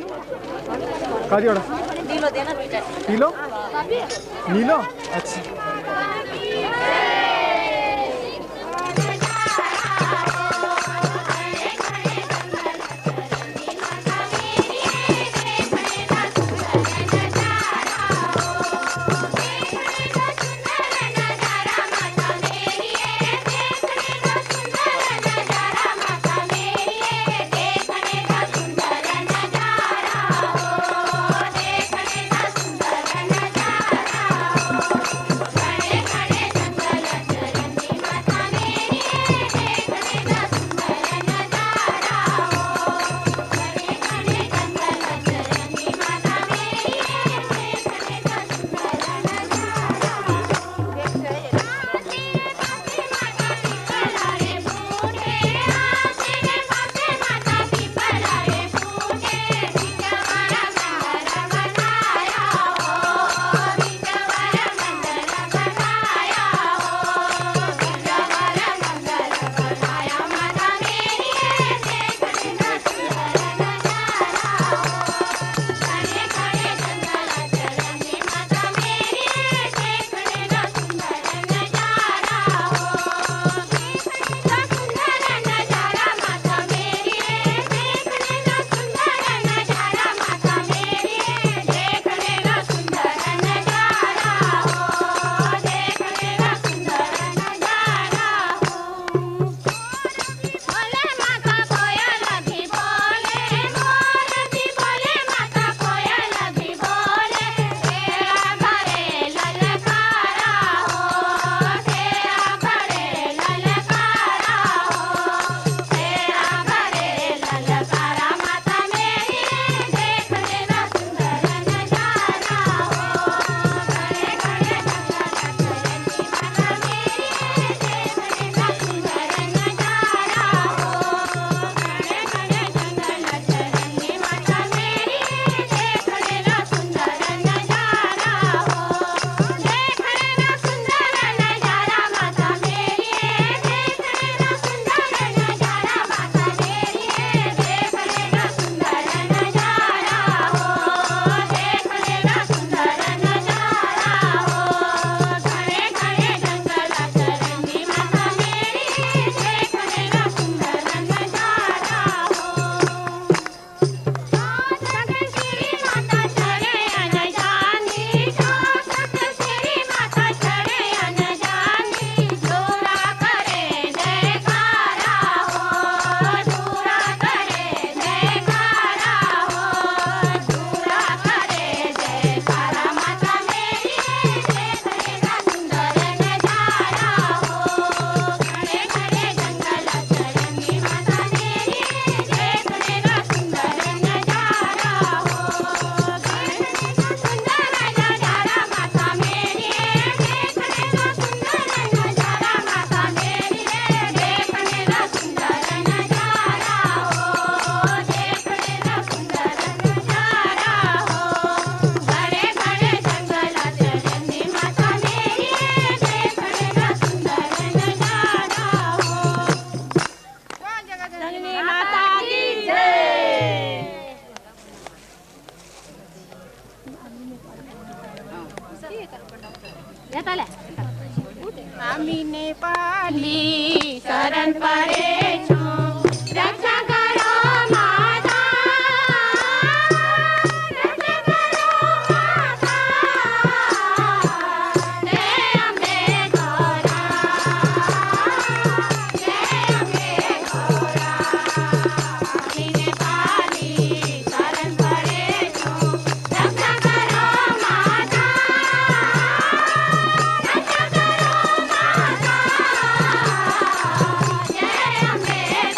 कति वटा नीलो देन दुईटा किलो नीलो अच्छा हामी नेपाली शरण परेछौँ रक्षा गरौ माता रक्षा गरौ माता जय अम्बे गौरा जय अम्बे गौरा हामी नेपाली शरण परेछौँ रक्षा गरौ माता रक्षा गरौ माता जय अम्बे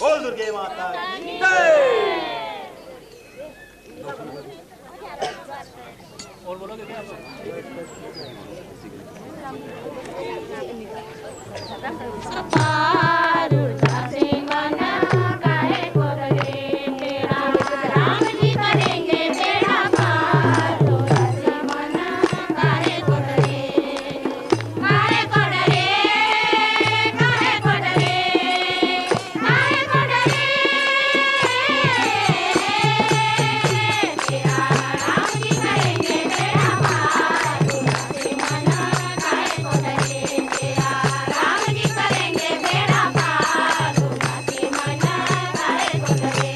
बोल दुर्गे माता की जय। और बोलोगे क्या पार उठा से मना काहे को डरे तेरा राम जी करेंगे बेड़ा पार उठा से मना काहे को डरे काहे को डरे काहे को डरे काहे को डरे तेरा राम जी करेंगे बेड़ा पार उठा से मना काहे को डरे तेरा राम जी करेंगे बेड़ा पार उठा से मना काहे को डरे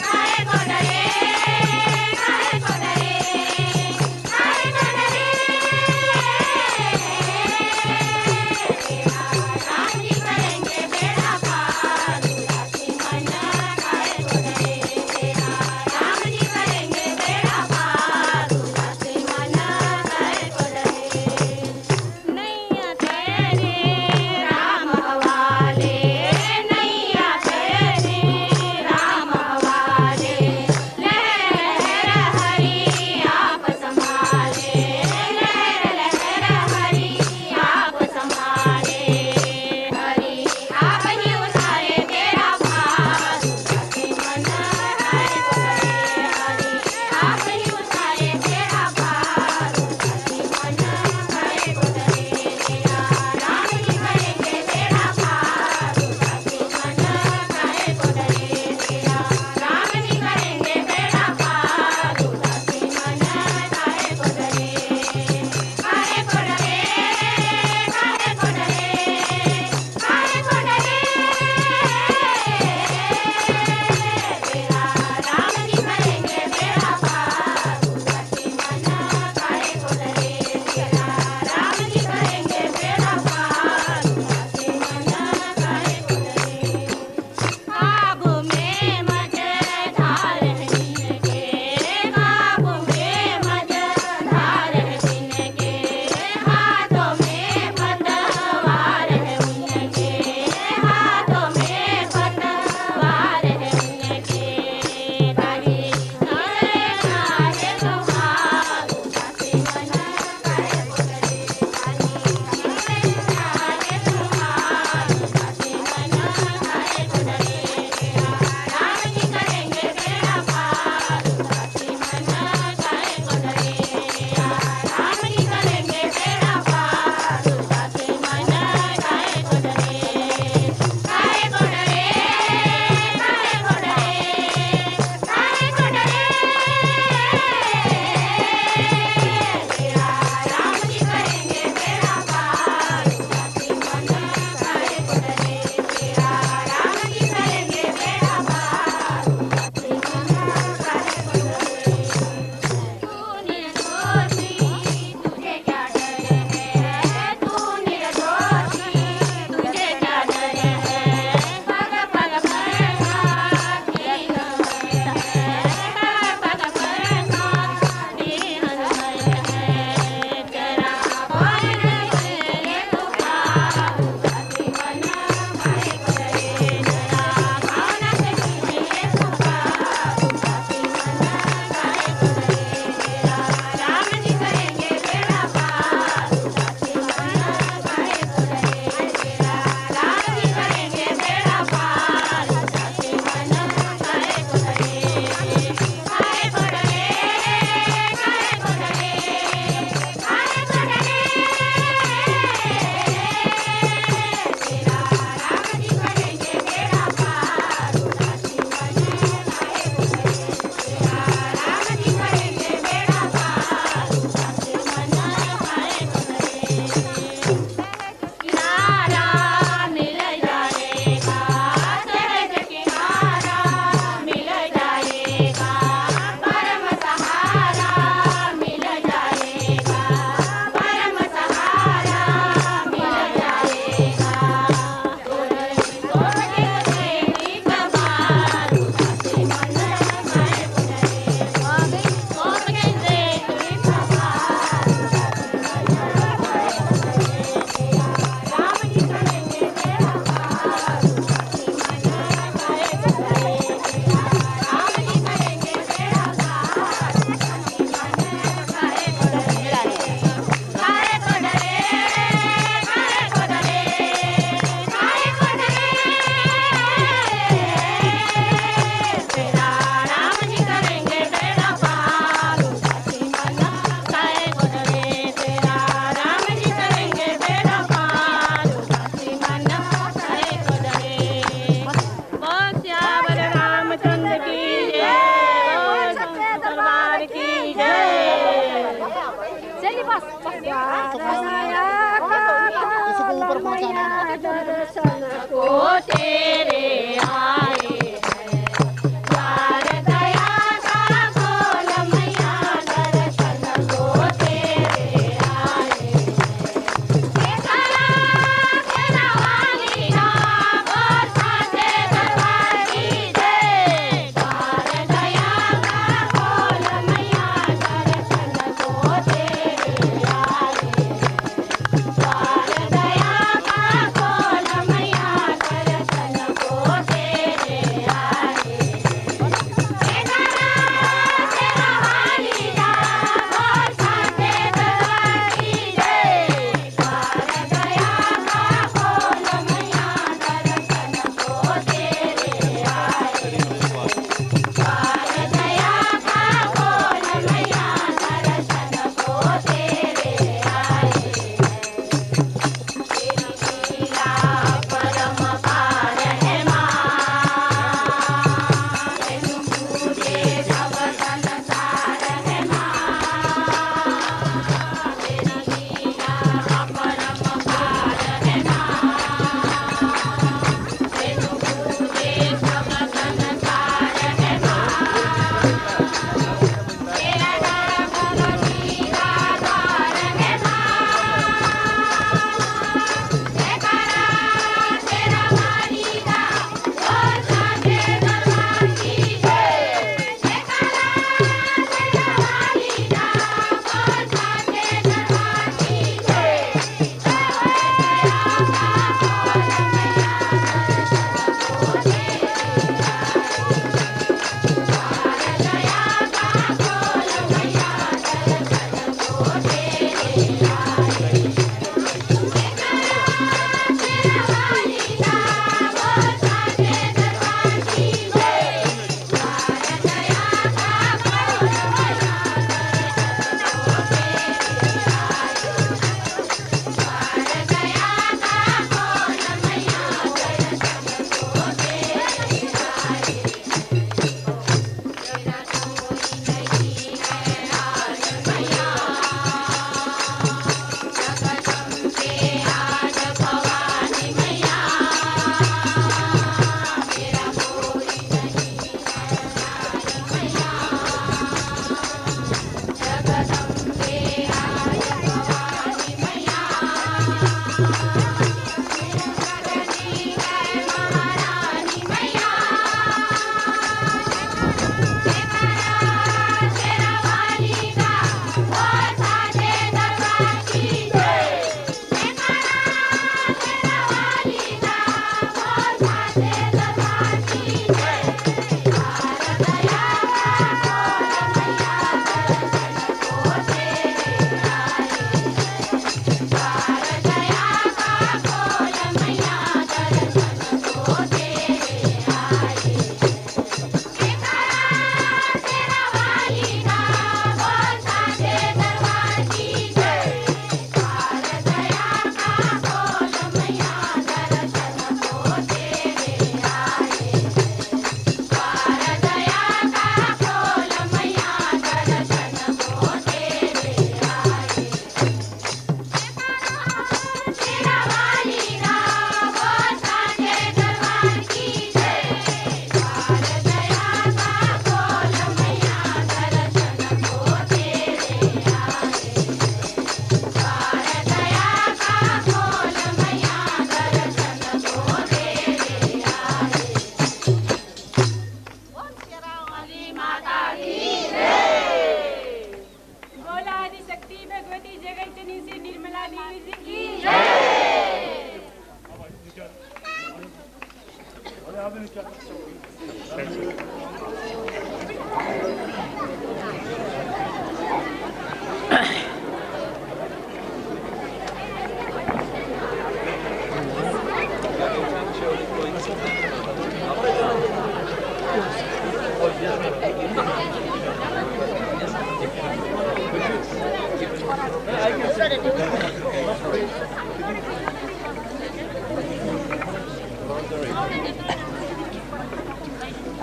काहे को डरे काहे को डरे काहे को डरे तेरा राम जी करेंगे बेड़ा पार उठा से मना काहे को डरे तेरा राम जी करेंगे बेड़ा पार उठा से मना काहे को डरे नैया तेरे राम हवाले नैया तेरे राम हवाले लहर हरि आप संभाले लहर हरि आप संभाले हरि आप ही उतारे तेरा भार उठासे मना काहे को डरे हरि आप ही उतारे तेरा भार उठासे मना काहे को डरे तेरा राम जी करेंगे बेड़ा पार उठासे मना काहे को डरे तेरा राम जी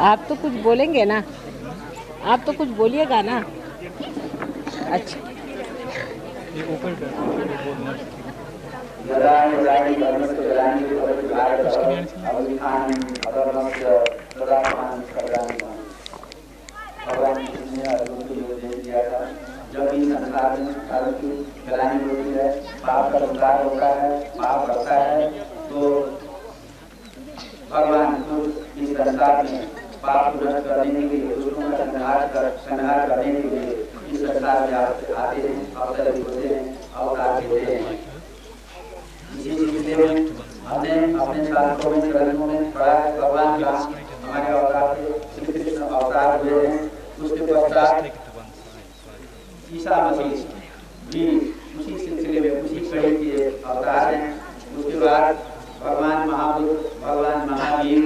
आप तो कुछ बोलेंगे ना, आप तो कुछ बोलिएगा ना। अच्छा जब इस संसार में धर्म की गलानी होती है, पाप का उद्धार होता है, पाप बढ़ता है, तो भगवान इस संसार में पाप को नष्ट करने के लिए, दुष्टों का संहार करने के लिए इस संसार में आते हैं, अवतरित होते हैं, अवतार देते हैं। इसी सिलसिले में हमने अपने शास्त्रों में, ग्रंथों में पढ़ा है भगवान राम हमारे अवतार थे, श्री कृष्ण अवतार हुए हैं। उसके पश्चात ईसा मसीह भी उसी सिलसिले में, उसी कड़ी के अवतार हैं। उसके बाद भगवान महाबुद्ध, भगवान महावीर,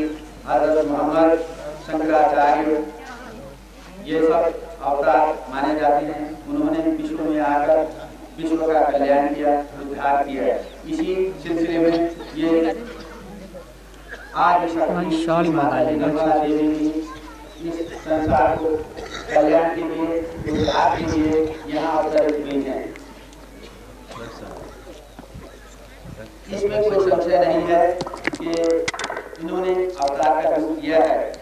हज़रत मोहम्मद, शंकराचार्य, ये सब अवतार माने जाते हैं। उन्होंने विश्व में आकर विश्व का कल्याण किया, उद्धार किया। इसी सिलसिले में ये आज निर्मला देवी भी इस संसार को कल्याण के लिए, उद्धार के लिए यहाँ अवतरित हुई है। इसमें कोई संशय नहीं है कि इन्होंने अवतार का रूप लिया है।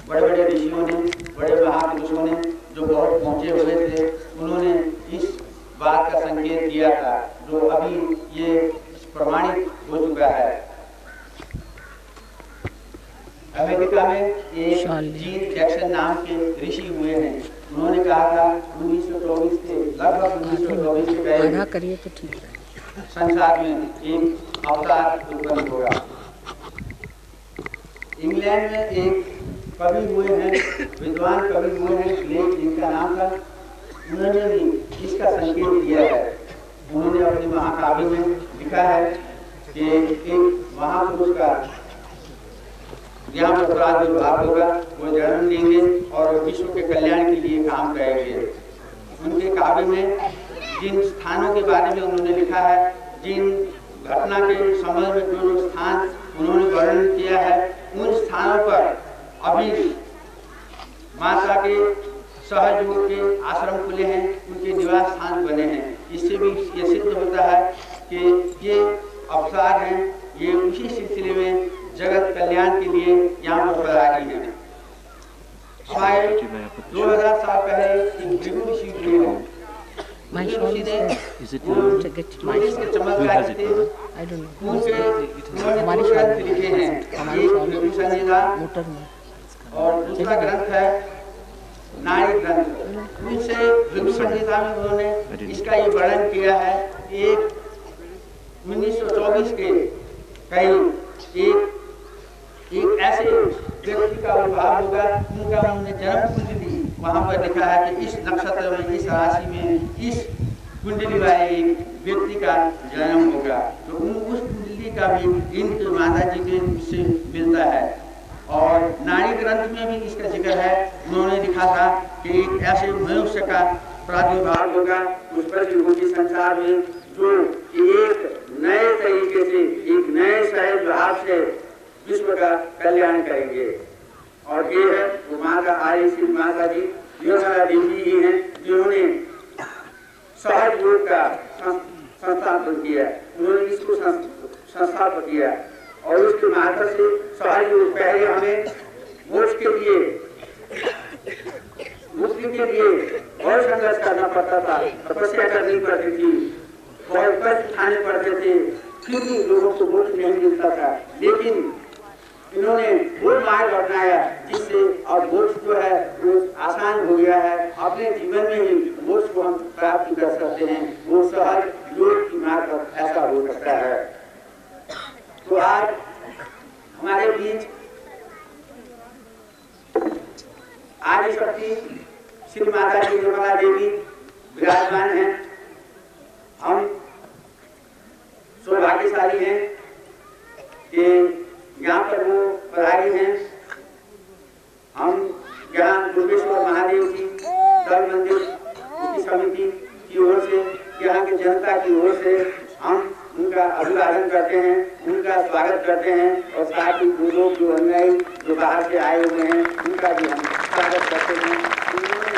बड़े बड़े ऋषियों ने, बड़े महापुरुषों ने जो बहुत पहुंचे हुए थे, उन्होंने इस बात का संकेत दिया था, जो अभी ये प्रमाणित हो चुका है। अमेरिका में एक जीन जैक्सन नाम के ऋषि हुए हैं। उन्होंने कहा था 1924 के लगभग 1924 के पहले तो ठीक है, संसार में एक अवतार उत्पन्न होगा। इंग्लैंड में एक कवि हुए हैं, विद्वान कवि हुए हैं, लेख जिनका नाम था, उन्होंने भी इसका संकेत दिया है। उन्होंने अपने महाकाव्य में लिखा है कि एक महापुरुष का यहाँ पर प्रादुर्भाव होगा, वो जन्म लेंगे और विश्व के कल्याण के लिए काम करेंगे। उनके काव्य में जिन स्थानों के बारे में उन्होंने लिखा है, जिन घटना के संबंध में जो स्थान उन्होंने वर्णन किया है, उन स्थानों पर अभी माता के सहयोग के आश्रम खुले हैं, उनके निवास स्थान बने हैं। इससे भी ये सिद्ध होता है कि ये अवतार हैं, ये उसी सिलसिले में जगत कल्याण के लिए यहाँ पर पधारी हैं। शायद 2000 साल पहले एक भृगु ऋषि हुए हैं। ऋषि ने चमत्कार थे, उन्होंने ग्रंथ लिखे हैं। एक भृगु संहिता और दूसरा ग्रंथ है नारी ग्रंथ। उनसे भृगु संहिता में उन्होंने इसका ये वर्णन किया है। एक 1924 के कहीं एक ऐसे व्यक्ति का उद्भाव होगा, उनका उन्होंने जन्म कुंडली वहाँ पर लिखा है कि इस नक्षत्र में, इस राशि में, इस कुंडली वाले एक व्यक्ति का जन्म होगा। तो उस कुंडली का भी इन माता जी के से मिलता है। और नारी ग्रंथ में भी इसका जिक्र है। उन्होंने लिखा था कि एक ऐसे मनुष्य का प्रादुर्भाव होगा, उत्पत्ति होगी संसार में, जो एक नए तरीके से, एक नए सहज भाव से विश्व का कल्याण करेंगे। और ये है वो माता आर्य श्री माता जी, निर्मला देवी ही हैं, जिन्होंने सहज योग का संस्थापन किया। उन्होंने इसको संस्थापित किया और उसके माध्यम से सहज योग, पहले हमें मोक्ष के लिए, मुक्ति के लिए बहुत संघर्ष करना पड़ता था, तपस्या करनी पड़ती थी, बहुत कष्ट उठाने पड़ते थे, फिर भी लोगों को मोक्ष नहीं मिलता था। लेकिन इन्होंने वो मार्ग अपनाया जिससे अब मोक्ष जो है वो आसान हो गया है। अपने जीवन में ही मोक्ष को हम प्राप्त कर सकते हैं। वो सहज योग बीमार ऐसा हो सकता है। तो आज हमारे बीच आदि शक्ति श्री माता जी निर्मला देवी विराजमान हैं। हम सौभाग्यशाली हैं कि यहाँ पर वो पधारी हैं। हम यहाँ दुर्गेश्वर महादेव जी दल मंदिर की समिति की ओर से, यहाँ की जनता की ओर से हम उनका अभिवादन करते हैं, उनका स्वागत करते हैं और साथ ही वो लोग जो अनुयायी जो बाहर से आए हुए हैं उनका भी हम स्वागत करते हैं। उन्होंने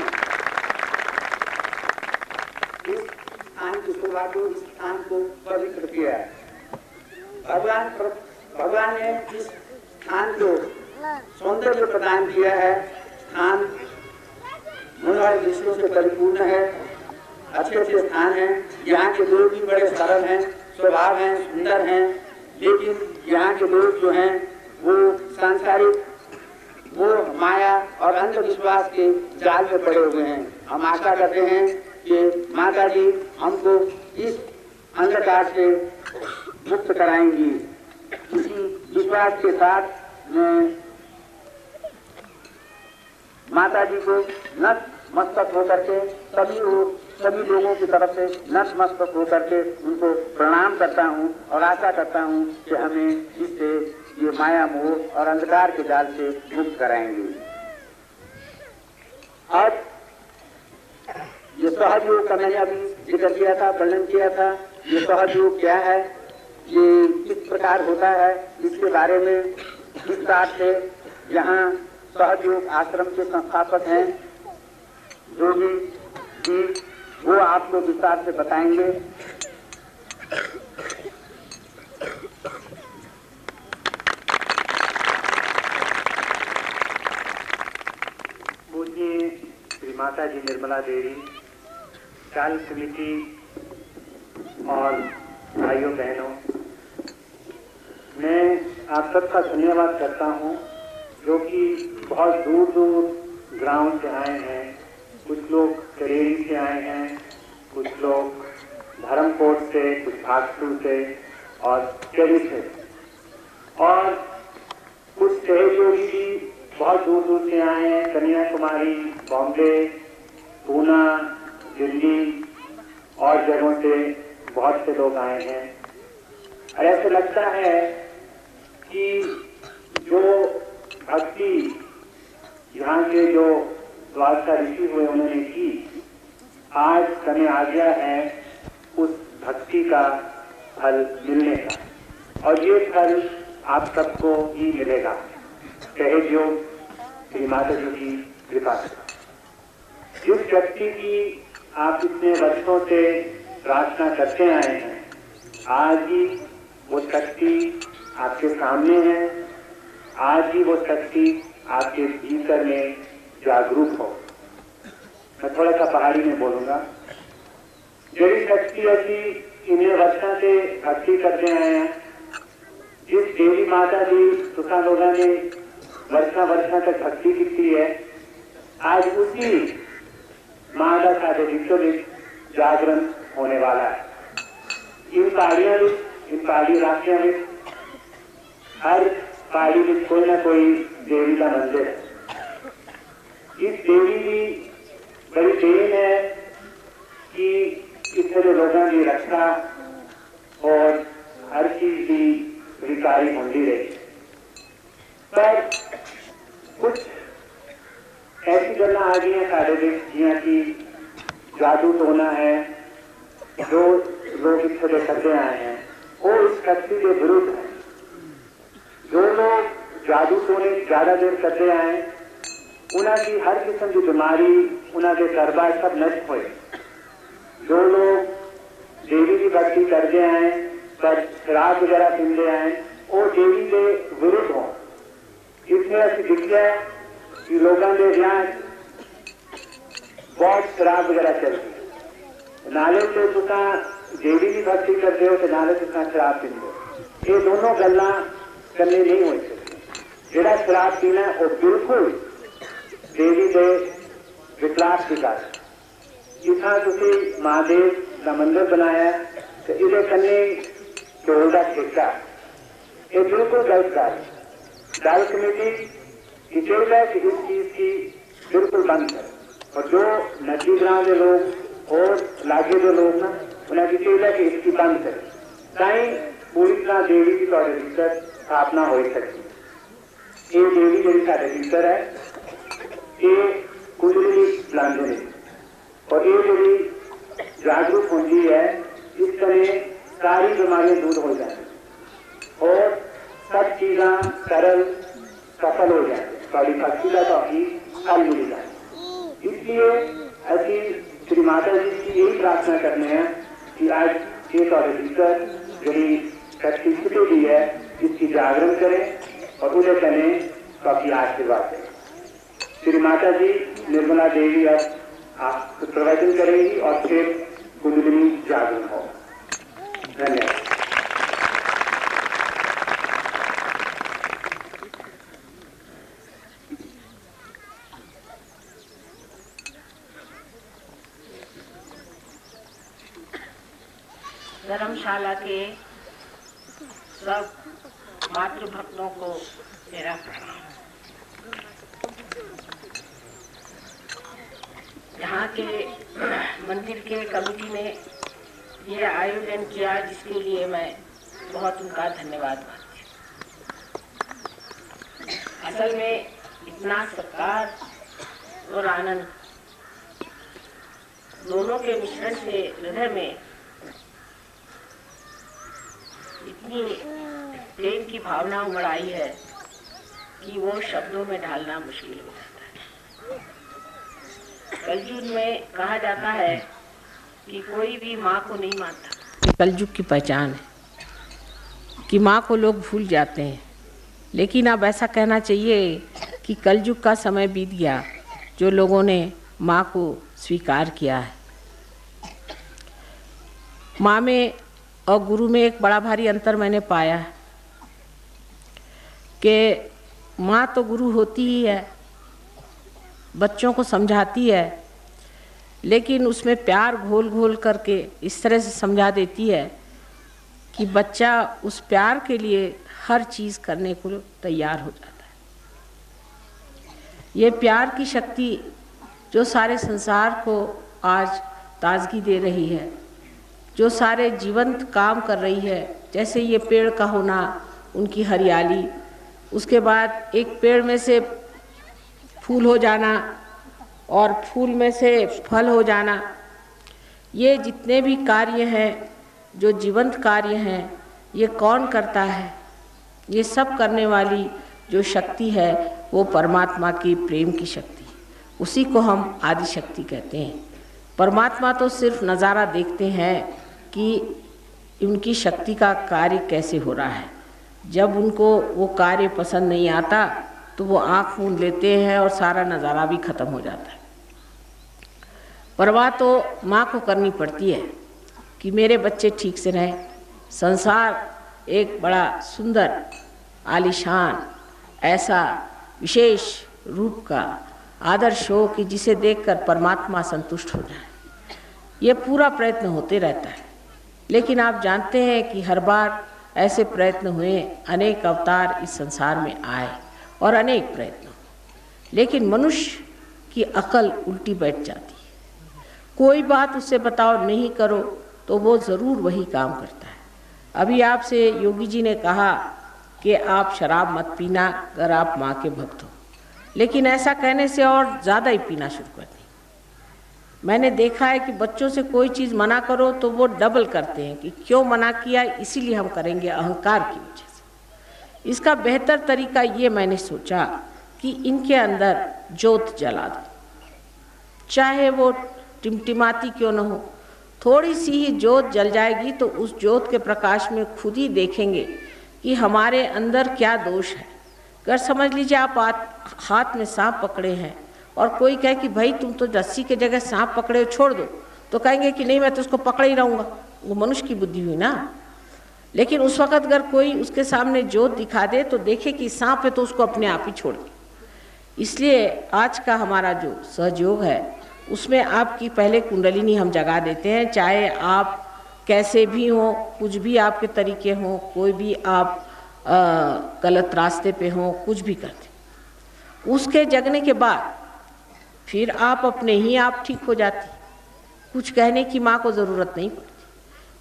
इस स्थान की शोभा को, इस स्थान को पवित्र किया है। भगवान ने इस स्थान को सौंदर्य प्रदान किया है। स्थान मनोहर दृश्यों से परिपूर्ण है, अच्छे अच्छे स्थान हैं। यहाँ के लोग भी बड़े सरल हैं, स्वभाव हैं, सुंदर हैं, लेकिन यहाँ के लोग जो हैं वो सांसारिक, वो माया और अंधविश्वास के जाल में पड़े हुए हैं। हम आशा करते हैं कि माता जी हमको इस अंधकार से मुक्त कराएंगी। इसी विश्वास के साथ मैं माता जी को नतमस्तक होकर के सभी लोगों की तरफ से नतमस्तक होकर के उनको प्रणाम करता हूँ और आशा करता हूँ कि हमें इससे ये माया मोह और अंधकार के जाल से मुक्त कराएंगे। अब ये सहयोग का मैंने अभी जिक्र किया था, वर्णन किया था। ये सहयोग क्या है, ये किस प्रकार होता है, इसके बारे में विस्तार से यहाँ सहयोग आश्रम के संस्थापक हैं जोगी जी, वो आपको विस्तार से बताएंगे। पूज्य श्री माता जी निर्मला देवी चाल समिति और भाइयों बहनों, मैं आप सबका धन्यवाद करता हूँ जो कि बहुत दूर दूर ग्राम से आए हैं। कुछ लोग करेरी से आए हैं, कुछ लोग धर्मकोट से, कुछ भागपुर से और चरी से, और कुछ सहयोगी भी बहुत दूर दूर से आए हैं। कन्याकुमारी, बॉम्बे, पूना, दिल्ली और जगहों से बहुत से लोग आए हैं। और ऐसे लगता है कि जो भक्ति यहाँ के जो द्वारका ऋषि हुए उन्होंने की, आज समय आ गया है उस भक्ति का फल मिलने का, और ये फल आप सबको ही मिलेगा, सहयोग श्री माता जी की कृपा से। जिस शक्ति की आप इतने वर्षों से प्रार्थना करते आए हैं, आज ही वो शक्ति आपके सामने है। आज ही वो शक्ति आपके भीतर में जागरूक हो। मैं थोड़ा सा पहाड़ी में बोलूंगा। जड़ी शक्ति अभी इन्हें वर्षों से भक्ति करते आए हैं। जिस देवी माता जी सुखा लोगा ने वर्षा तक भक्ति की है, आज उसी माता का विश्वविद जागरण होने वाला है। इन पहाड़ियों में, इन पहाड़ी रास्ते में, हर पहाड़ी में कोई ना कोई देवी का मंदिर है। इस देवी की बड़ी देन है कि इससे जो लोगों की रक्षा और हर चीज की स्वीकारी होती रही। पर कुछ ऐसी गल्ला आ गई है साढ़े जियां की जादू टोना है, जो लोग इससे करते आए हैं, वो इस शक्ति के विरुद्ध है। जो लोग जादू टोने ज्यादा देर करते आए, उनकी हर किस्म की बीमारी, उनके कारोबार सब नष्ट हुए। जो लोग देवी की भक्ति करते आए पर शराब वगैरह पीते आए, वो देवी के विरुद्ध हो। इसमें ऐसी दिखता है कि लोगों के यहाँ बहुत शराब वगैरह चलती है। नाले से तुसा देवी की भक्ति करते हो तो नाले से शराब पीते हो। ये दोनों गल्ला करनी नहीं हो सकती। जेड़ा शराब पीना वो बिल्कुल देवी के विकलाप की गल। जिथा तुसी महादेव का मंदिर बनाया, तो इले कन्ने जोड़ा ठेका ये बिल्कुल गलत बात। दाल कमेटी चाहिए कि इस चीज की बिल्कुल बंद है और जो नदी ग्राम के लोग और लागे के लोग ना उन्हें चाहिए कि इसकी बंद है ताई पूरी तरह देवी की तौर भीतर स्थापना हो सके। ये देवी जी साढ़े भीतर है ये कुंडली बुलाते हैं और ये जी जागरूक होती है इस तरह सारी बीमारियां दूर हो जाती और सब चीज़ा सरल सफल हो जाए थोड़ी भक्ति का काफी फल मिल जाए। इसलिए अभी श्री माता जी की यही प्रार्थना करने हैं कि आज ये तौर भीतर जी शक्ति दी है इसकी जागरण करें और उन्हें करें काफी आशीर्वाद दें। श्री माता जी निर्मला देवी अब आप प्रवचन करेंगी और फिर कुंडली जागरण हो। धन्यवाद। धर्मशाला के सब मातृ भक्तों को मेरा प्रणाम। यहाँ के मंदिर के कमेटी ने यह आयोजन किया जिसके लिए मैं बहुत उनका धन्यवाद करती हूँ। असल में इतना सत्कार और आनंद दोनों के मिश्रण से हृदय में इतनी प्रेम की भावना उमड़ आई है कि वो शब्दों में ढालना मुश्किल हो जाता है। कलयुग में कहा जाता है कि कोई भी माँ को नहीं मानता। कलयुग की पहचान है कि माँ को लोग भूल जाते हैं, लेकिन अब ऐसा कहना चाहिए कि कलयुग का समय बीत गया जो लोगों ने माँ को स्वीकार किया है। माँ में और गुरु में एक बड़ा भारी अंतर मैंने पाया है कि माँ तो गुरु होती ही है, बच्चों को समझाती है, लेकिन उसमें प्यार घोल घोल करके इस तरह से समझा देती है कि बच्चा उस प्यार के लिए हर चीज़ करने को तैयार हो जाता है। ये प्यार की शक्ति जो सारे संसार को आज ताजगी दे रही है, जो सारे जीवंत काम कर रही है, जैसे ये पेड़ का होना, उनकी हरियाली, उसके बाद एक पेड़ में से फूल हो जाना और फूल में से फल हो जाना, ये जितने भी कार्य हैं जो जीवंत कार्य हैं, ये कौन करता है? ये सब करने वाली जो शक्ति है वो परमात्मा की प्रेम की शक्ति, उसी को हम आदि शक्ति कहते हैं। परमात्मा तो सिर्फ नज़ारा देखते हैं कि उनकी शक्ति का कार्य कैसे हो रहा है। जब उनको वो कार्य पसंद नहीं आता तो वो आँख मूंद लेते हैं और सारा नज़ारा भी ख़त्म हो जाता है। परवाह तो माँ को करनी पड़ती है कि मेरे बच्चे ठीक से रहें। संसार एक बड़ा सुंदर आलीशान ऐसा विशेष रूप का आदर्श हो कि जिसे देखकर परमात्मा संतुष्ट हो जाए। ये पूरा प्रयत्न होते रहता है, लेकिन आप जानते हैं कि हर बार ऐसे प्रयत्न हुए, अनेक अवतार इस संसार में आए और अनेक प्रयत्न, लेकिन मनुष्य की अकल उल्टी बैठ जाती है। कोई बात उससे बताओ नहीं करो तो वो ज़रूर वही काम करता है। अभी आपसे योगी जी ने कहा कि आप शराब मत पीना अगर आप माँ के भक्त हो, लेकिन ऐसा कहने से और ज़्यादा ही पीना शुरू कर दी। मैंने देखा है कि बच्चों से कोई चीज़ मना करो तो वो डबल करते हैं कि क्यों मना किया, इसीलिए हम करेंगे, अहंकार की वजह से। इसका बेहतर तरीका ये मैंने सोचा कि इनके अंदर ज्योत जला दो, चाहे वो टिमटिमाती क्यों न हो, थोड़ी सी ही ज्योत जल जाएगी तो उस ज्योत के प्रकाश में खुद ही देखेंगे कि हमारे अंदर क्या दोष है। अगर समझ लीजिए आप हाथ में सांप पकड़े हैं और कोई कहे कि भाई तुम तो रस्सी के जगह सांप पकड़े हो, छोड़ दो, तो कहेंगे कि नहीं मैं तो उसको पकड़े ही रहूँगा। वो मनुष्य की बुद्धि हुई ना। लेकिन उस वक़्त अगर कोई उसके सामने ज्योत दिखा दे तो देखे कि सांप है तो उसको अपने आप ही छोड़ दे। इसलिए आज का हमारा जो सहयोग है उसमें आपकी पहले कुंडलिनी हम जगा देते हैं, चाहे आप कैसे भी हो, कुछ भी आपके तरीके हों, कोई भी आप गलत रास्ते पे हों, कुछ भी करते, उसके जगने के बाद फिर आप अपने ही आप ठीक हो जाती। कुछ कहने की माँ को ज़रूरत नहीं पड़ती,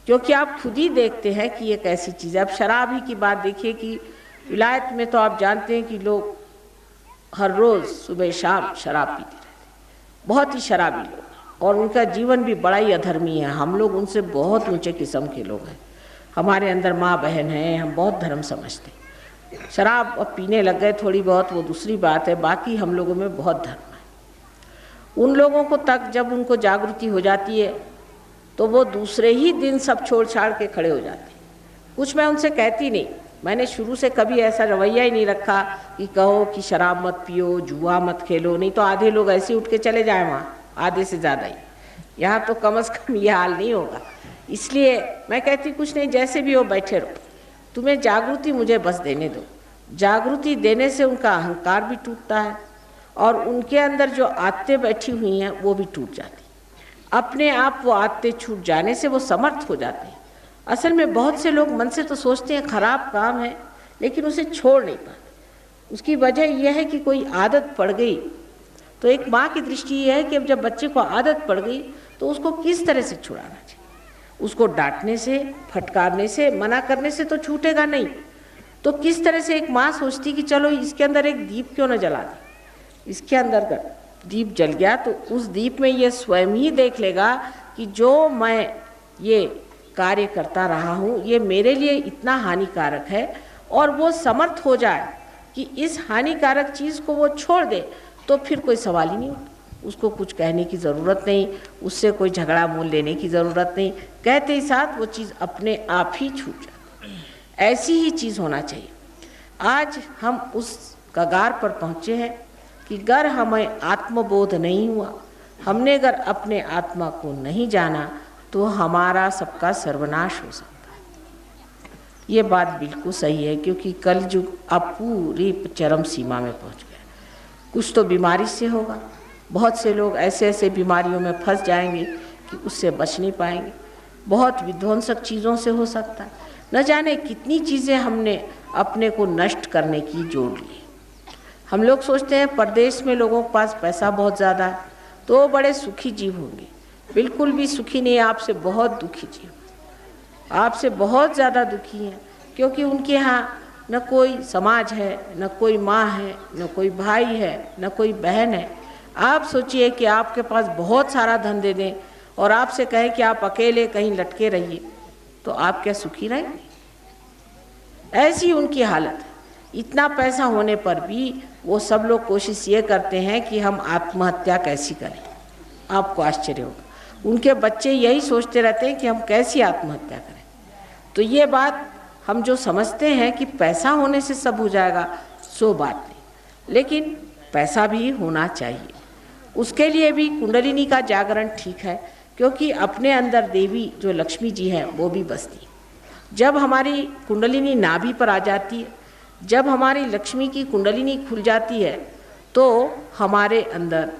क्योंकि आप खुद ही देखते हैं कि ये कैसी चीज़ है। अब शराब ही की बात देखिए कि विलायत में तो आप जानते हैं कि लोग हर रोज़ सुबह शाम शराब पीते रहते, बहुत ही शराबी लोग, और उनका जीवन भी बड़ा ही अधर्मी है। हम लोग उनसे बहुत ऊंचे किस्म के लोग हैं। हमारे अंदर माँ बहन हैं, हम बहुत धर्म समझते हैं। शराब अब पीने लग गए थोड़ी बहुत, वो दूसरी बात है, बाकी हम लोगों में बहुत धर्म है। उन लोगों को तक जब उनको जागृति हो जाती है तो वो दूसरे ही दिन सब छोड़ छाड़ के खड़े हो जाते हैं। कुछ मैं उनसे कहती नहीं, मैंने शुरू से कभी ऐसा रवैया ही नहीं रखा कि कहो कि शराब मत पियो, जुआ मत खेलो, नहीं तो आधे लोग ऐसे उठ के चले जाए वहाँ, आधे से ज़्यादा ही। यहाँ तो कम से कम ये हाल नहीं होगा। इसलिए मैं कहती कुछ नहीं, जैसे भी हो बैठे रहो, तुम्हें जागृति मुझे बस देने दो। जागृति देने से उनका अहंकार भी टूटता है और उनके अंदर जो आदतें बैठी हुई हैं वो भी टूट जाती। अपने आप वो आदतें छूट जाने से वो समर्थ हो जाते हैं। असल में बहुत से लोग मन से तो सोचते हैं खराब काम है, लेकिन उसे छोड़ नहीं पाते। उसकी वजह यह है कि कोई आदत पड़ गई। तो एक माँ की दृष्टि ये है कि अब जब बच्चे को आदत पड़ गई तो उसको किस तरह से छुड़ाना चाहिए। उसको डांटने से, फटकारने से, मना करने से तो छूटेगा नहीं। तो किस तरह से एक माँ सोचती कि चलो इसके अंदर एक दीप क्यों न जला दें। इसके अंदर का दीप जल गया तो उस दीप में ये स्वयं ही देख लेगा कि जो मैं ये कार्य करता रहा हूँ ये मेरे लिए इतना हानिकारक है, और वो समर्थ हो जाए कि इस हानिकारक चीज़ को वो छोड़ दे, तो फिर कोई सवाल ही नहीं होता। उसको कुछ कहने की ज़रूरत नहीं, उससे कोई झगड़ा मोल लेने की ज़रूरत नहीं, कहते ही साथ वो चीज़ अपने आप ही छूट जाती। ऐसी ही चीज़ होना चाहिए। आज हम उस कगार पर पहुँचे हैं कि अगर हमें आत्मबोध नहीं हुआ, हमने अगर अपने आत्मा को नहीं जाना, तो हमारा सबका सर्वनाश हो सकता है। ये बात बिल्कुल सही है, क्योंकि कलयुग अब पूरी चरम सीमा में पहुंच गया। कुछ तो बीमारी से होगा, बहुत से लोग ऐसे ऐसे बीमारियों में फंस जाएंगे कि उससे बच नहीं पाएंगे। बहुत विध्वंसक चीज़ों से हो सकता है। न जाने कितनी चीज़ें हमने अपने को नष्ट करने की जोड़ ली। हम लोग सोचते हैं परदेश में लोगों के पास पैसा बहुत ज़्यादा है तो वो बड़े सुखी जीव होंगे। बिल्कुल भी सुखी नहीं, आपसे बहुत दुखी जीव, आपसे बहुत ज़्यादा दुखी हैं, क्योंकि उनके यहाँ न कोई समाज है, न कोई माँ है, न कोई भाई है, न कोई बहन है। आप सोचिए कि आपके पास बहुत सारा धन दे दें और आपसे कहें कि आप अकेले कहीं लटके रहिए, तो आप क्या सुखी रहेंगे? ऐसी उनकी हालत है। इतना पैसा होने पर भी वो सब लोग कोशिश ये करते हैं कि हम आत्महत्या कैसी करें। आपको आश्चर्य होगा, उनके बच्चे यही सोचते रहते हैं कि हम कैसी आत्महत्या करें। तो ये बात हम जो समझते हैं कि पैसा होने से सब हो जाएगा, सो बात नहीं। लेकिन पैसा भी होना चाहिए, उसके लिए भी कुंडलिनी का जागरण ठीक है, क्योंकि अपने अंदर देवी जो लक्ष्मी जी है वो भी बसती है। जब हमारी कुंडलिनी नाभि पर आ जाती है, जब हमारी लक्ष्मी की कुंडलिनी खुल जाती है, तो हमारे अंदर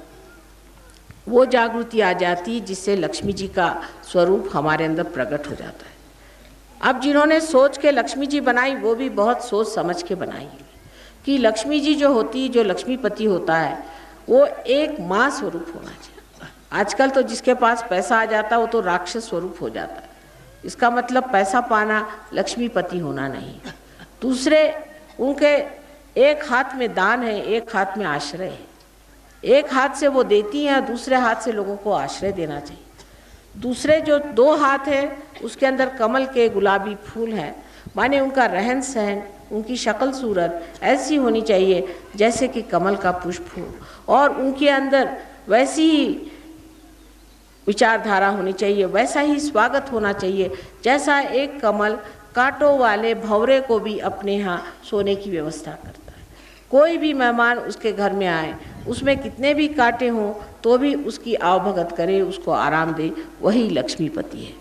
वो जागृति आ जाती है जिससे लक्ष्मी जी का स्वरूप हमारे अंदर प्रकट हो जाता है। अब जिन्होंने सोच के लक्ष्मी जी बनाई वो भी बहुत सोच समझ के बनाई कि लक्ष्मी जी जो होती, जो लक्ष्मीपति होता है, वो एक माँ स्वरूप होना चाहिए। आजकल तो जिसके पास पैसा आ जाता है वो तो राक्षस स्वरूप हो जाता है। इसका मतलब पैसा पाना लक्ष्मीपति होना नहीं। दूसरे उनके एक हाथ में दान है, एक हाथ में आश्रय है। एक हाथ से वो देती हैं, दूसरे हाथ से लोगों को आश्रय देना चाहिए। दूसरे जो दो हाथ है उसके अंदर कमल के गुलाबी फूल हैं, माने उनका रहन सहन, उनकी शक्ल सूरत ऐसी होनी चाहिए जैसे कि कमल का पुष्प हो, और उनके अंदर वैसी ही विचारधारा होनी चाहिए, वैसा ही स्वागत होना चाहिए जैसा एक कमल कांटों वाले भंवरे को भी अपने यहाँ सोने की व्यवस्था करता है। कोई भी मेहमान उसके घर में आए, उसमें कितने भी कांटे हों तो भी उसकी आवभगत करे, उसको आराम दे, वही लक्ष्मीपति है।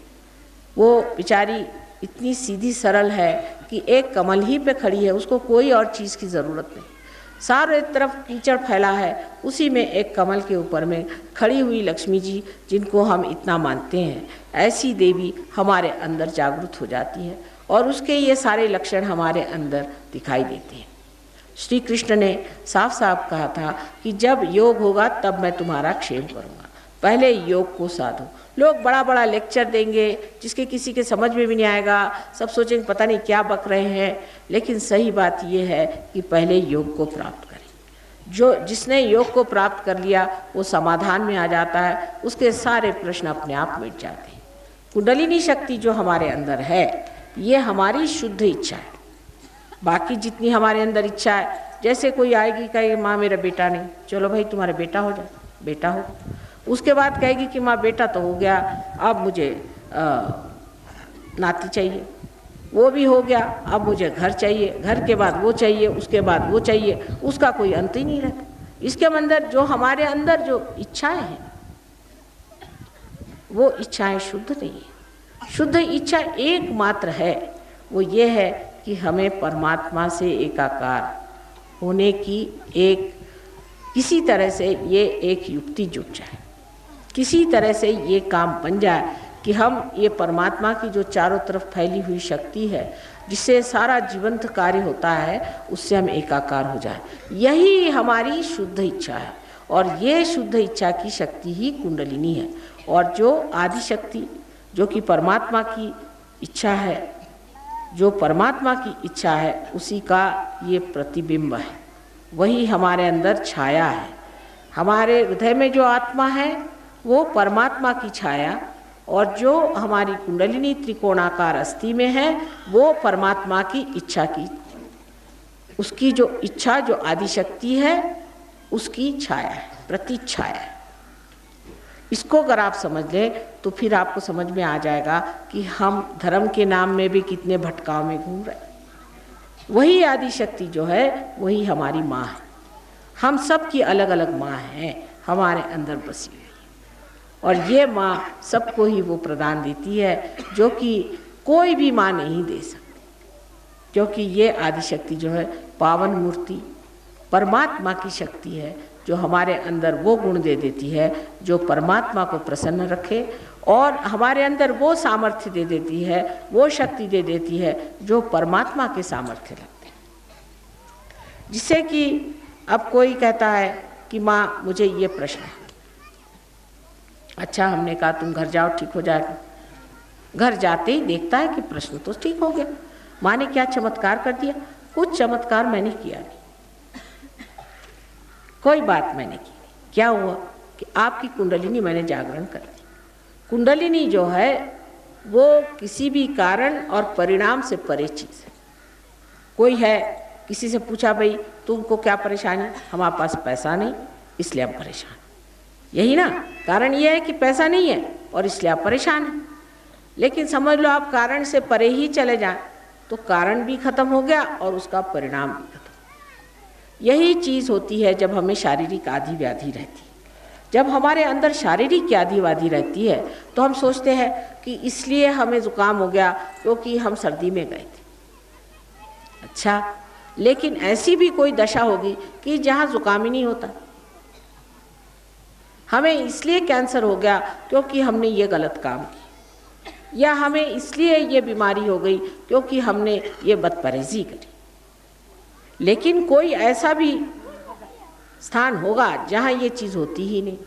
वो बेचारी इतनी सीधी सरल है कि एक कमल ही पे खड़ी है, उसको कोई और चीज़ की ज़रूरत नहीं। सारे तरफ कीचड़ फैला है, उसी में एक कमल के ऊपर में खड़ी हुई लक्ष्मी जी, जिनको हम इतना मानते हैं, ऐसी देवी हमारे अंदर जागृत हो जाती है और उसके ये सारे लक्षण हमारे अंदर दिखाई देते हैं। श्री कृष्ण ने साफ साफ कहा था कि जब योग होगा तब मैं तुम्हारा क्षेम करूँगा, पहले योग को साधो। लोग बड़ा बड़ा लेक्चर देंगे जिसके किसी के समझ में भी नहीं आएगा, सब सोचेंगे पता नहीं क्या बक रहे हैं, लेकिन सही बात यह है कि पहले योग को प्राप्त करें। जिसने योग को प्राप्त कर लिया वो समाधान में आ जाता है, उसके सारे प्रश्न अपने आप मिट जाते हैं। कुंडलिनी शक्ति जो हमारे अंदर है ये हमारी शुद्ध इच्छा है। बाकी जितनी हमारे अंदर इच्छा है, जैसे कोई आएगी कहेगी माँ मेरा बेटा नहीं, चलो भाई तुम्हारा बेटा हो जाए, बेटा हो। उसके बाद कहेगी कि माँ बेटा तो हो गया, अब मुझे नाती चाहिए, वो भी हो गया, अब मुझे घर चाहिए, घर के बाद वो चाहिए, उसके बाद वो चाहिए, उसका कोई अंत ही नहीं रहता। इसके अंदर जो हमारे अंदर जो इच्छाएं हैं वो इच्छाएं शुद्ध नहीं है। शुद्ध इच्छा एकमात्र है, वो ये है कि हमें परमात्मा से एकाकार होने की एक किसी तरह से ये एक युक्ति जुट जाए, किसी तरह से ये काम बन जाए कि हम ये परमात्मा की जो चारों तरफ फैली हुई शक्ति है जिससे सारा जीवंत कार्य होता है, उससे हम एकाकार हो जाए। यही हमारी शुद्ध इच्छा है और ये शुद्ध इच्छा की शक्ति ही कुंडलिनी है। और जो आदि शक्ति जो कि परमात्मा की इच्छा है, जो परमात्मा की इच्छा है, उसी का ये प्रतिबिंब है, वही हमारे अंदर छाया है। हमारे हृदय में जो आत्मा है वो परमात्मा की छाया, और जो हमारी कुंडलिनी त्रिकोणाकार अस्थि में है वो परमात्मा की इच्छा की, उसकी जो इच्छा जो आदि शक्ति है उसकी छाया है, प्रतिछाया है। इसको अगर आप समझ लें तो फिर आपको समझ में आ जाएगा कि हम धर्म के नाम में भी कितने भटकाव में घूम रहे हैं। वही आदि शक्ति जो है वही हमारी माँ है। हम सब की अलग अलग माँ हैं हमारे अंदर बसी हुई, और ये माँ सबको ही वो प्रदान देती है जो कि कोई भी माँ नहीं दे सकती, क्योंकि ये आदि शक्ति जो है पावन मूर्ति परमात्मा की शक्ति है, जो हमारे अंदर वो गुण दे देती है जो परमात्मा को प्रसन्न रखे, और हमारे अंदर वो सामर्थ्य दे देती है, वो शक्ति दे देती है जो परमात्मा के सामर्थ्य लगते हैं। जिससे कि अब कोई कहता है कि माँ मुझे ये प्रश्न है, अच्छा हमने कहा तुम घर जाओ ठीक हो जाएगा। घर जाते ही देखता है कि प्रश्न तो ठीक हो गया, माँ ने क्या चमत्कार कर दिया। कुछ चमत्कार मैंने किया नहीं, कोई बात मैंने की। क्या हुआ कि आपकी कुंडलिनी मैंने जागरण कर दी। कुंडलिनी जो है वो किसी भी कारण और परिणाम से परे चीज़ है। कोई है, किसी से पूछा भाई तुमको क्या परेशानी, हमारे पास पैसा नहीं इसलिए हम परेशान। यही ना कारण, ये है कि पैसा नहीं है और इसलिए आप परेशान हैं। लेकिन समझ लो आप कारण से परे ही चले जाएं तो कारण भी खत्म हो गया और उसका परिणाम भी खत्म। यही चीज़ होती है जब हमें शारीरिक आदि व्याधि रहती है। जब हमारे अंदर शारीरिक आदि व्याधि रहती है तो हम सोचते हैं कि इसलिए हमें ज़ुकाम हो गया क्योंकि हम सर्दी में गए थे। अच्छा, लेकिन ऐसी भी कोई दशा होगी कि जहाँ ज़ुकाम ही नहीं होता। हमें इसलिए कैंसर हो गया क्योंकि हमने ये गलत काम किया, या हमें इसलिए ये बीमारी हो गई क्योंकि हमने ये बदपरहेज़ी करी। लेकिन कोई ऐसा भी स्थान होगा जहाँ ये चीज़ होती ही नहीं,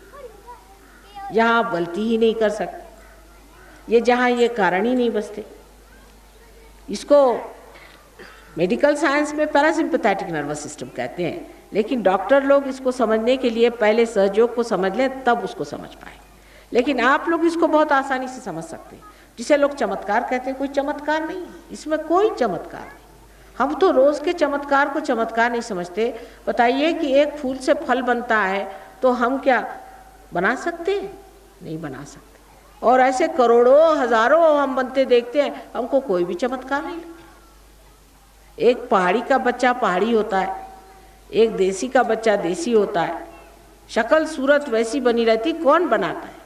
जहाँ आप गलती ही नहीं कर सकते, ये जहाँ ये कारण ही नहीं बचते। इसको मेडिकल साइंस में पैरासिम्पैथेटिक नर्वस सिस्टम कहते हैं, लेकिन डॉक्टर लोग इसको समझने के लिए पहले सहयोग को समझ लें तब उसको समझ पाए। लेकिन आप लोग इसको बहुत आसानी से समझ सकते हैं। जिसे लोग चमत्कार कहते हैं, कोई चमत्कार नहीं, इसमें कोई चमत्कार नहीं। हम तो रोज़ के चमत्कार को चमत्कार नहीं समझते। बताइए कि एक फूल से फल बनता है तो हम क्या बना सकते हैं? नहीं बना सकते। और ऐसे करोड़ों हजारों हम बनते देखते हैं, हमको कोई भी चमत्कार नहीं लगता। एक पहाड़ी का बच्चा पहाड़ी होता है, एक देसी का बच्चा देसी होता है, शक्ल सूरत वैसी बनी रहती, कौन बनाता है?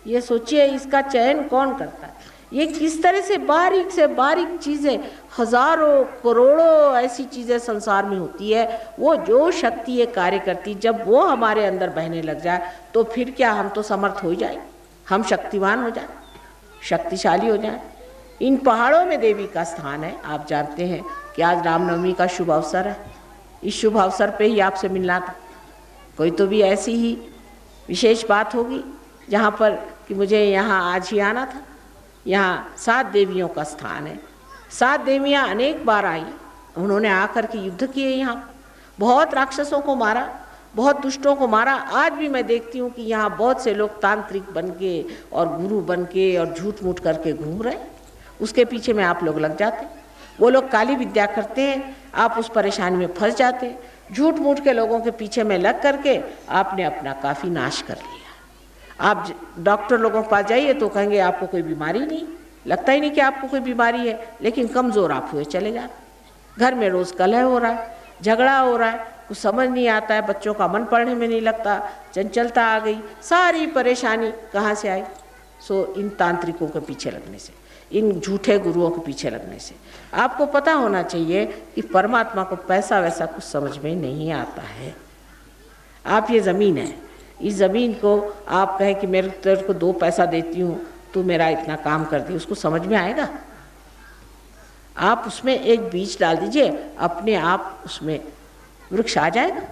ये सोचिए, इसका चयन कौन करता है? ये किस तरह से बारीक चीज़ें, हजारों करोड़ों ऐसी चीज़ें संसार में होती है। वो जो शक्ति ये कार्य करती, जब वो हमारे अंदर बहने लग जाए तो फिर क्या हम तो समर्थ हो जाए, हम शक्तिवान हो जाए, शक्तिशाली हो जाए। इन पहाड़ों में देवी का स्थान है। आप जानते हैं कि आज रामनवमी का शुभ अवसर है। इस शुभ अवसर पे ही आपसे मिलना था। कोई तो भी ऐसी ही विशेष बात होगी जहाँ पर कि मुझे यहाँ आज ही आना था। यहाँ 7 देवियों का स्थान है। 7 देवियाँ अनेक बार आई, उन्होंने आकर के युद्ध किए, यहाँ बहुत राक्षसों को मारा, बहुत दुष्टों को मारा। आज भी मैं देखती हूँ कि यहाँ बहुत से लोग तांत्रिक बन के और गुरु बन के और झूठ मूठ करके घूम रहे। उसके पीछे में आप लोग लग जाते, वो लोग काली विद्या करते हैं, आप उस परेशानी में फंस जाते। झूठ मूठ के लोगों के पीछे में लग करके आपने अपना काफ़ी नाश कर लिया। आप डॉक्टर लोगों के पास जाइए तो कहेंगे आपको कोई बीमारी नहीं, लगता ही नहीं कि आपको कोई बीमारी है, लेकिन कमज़ोर आप हुए चले जाते। घर में रोज़ कलह हो रहा है, झगड़ा हो रहा है, कुछ समझ नहीं आता है, बच्चों का मन पढ़ने में नहीं लगता, चंचलता आ गई, सारी परेशानी कहाँ से आई? सो इन तांत्रिकों के पीछे लगने से, इन झूठे गुरुओं के पीछे लगने से। आपको पता होना चाहिए कि परमात्मा को पैसा वैसा कुछ समझ में नहीं आता है। आप ये ज़मीन है, इस ज़मीन को आप कहें कि मेरे तेरे को 2 पैसा देती हूँ तो मेरा इतना काम कर दी, उसको समझ में आएगा? आप उसमें एक बीज डाल दीजिए, अपने आप उसमें वृक्ष आ जाएगा,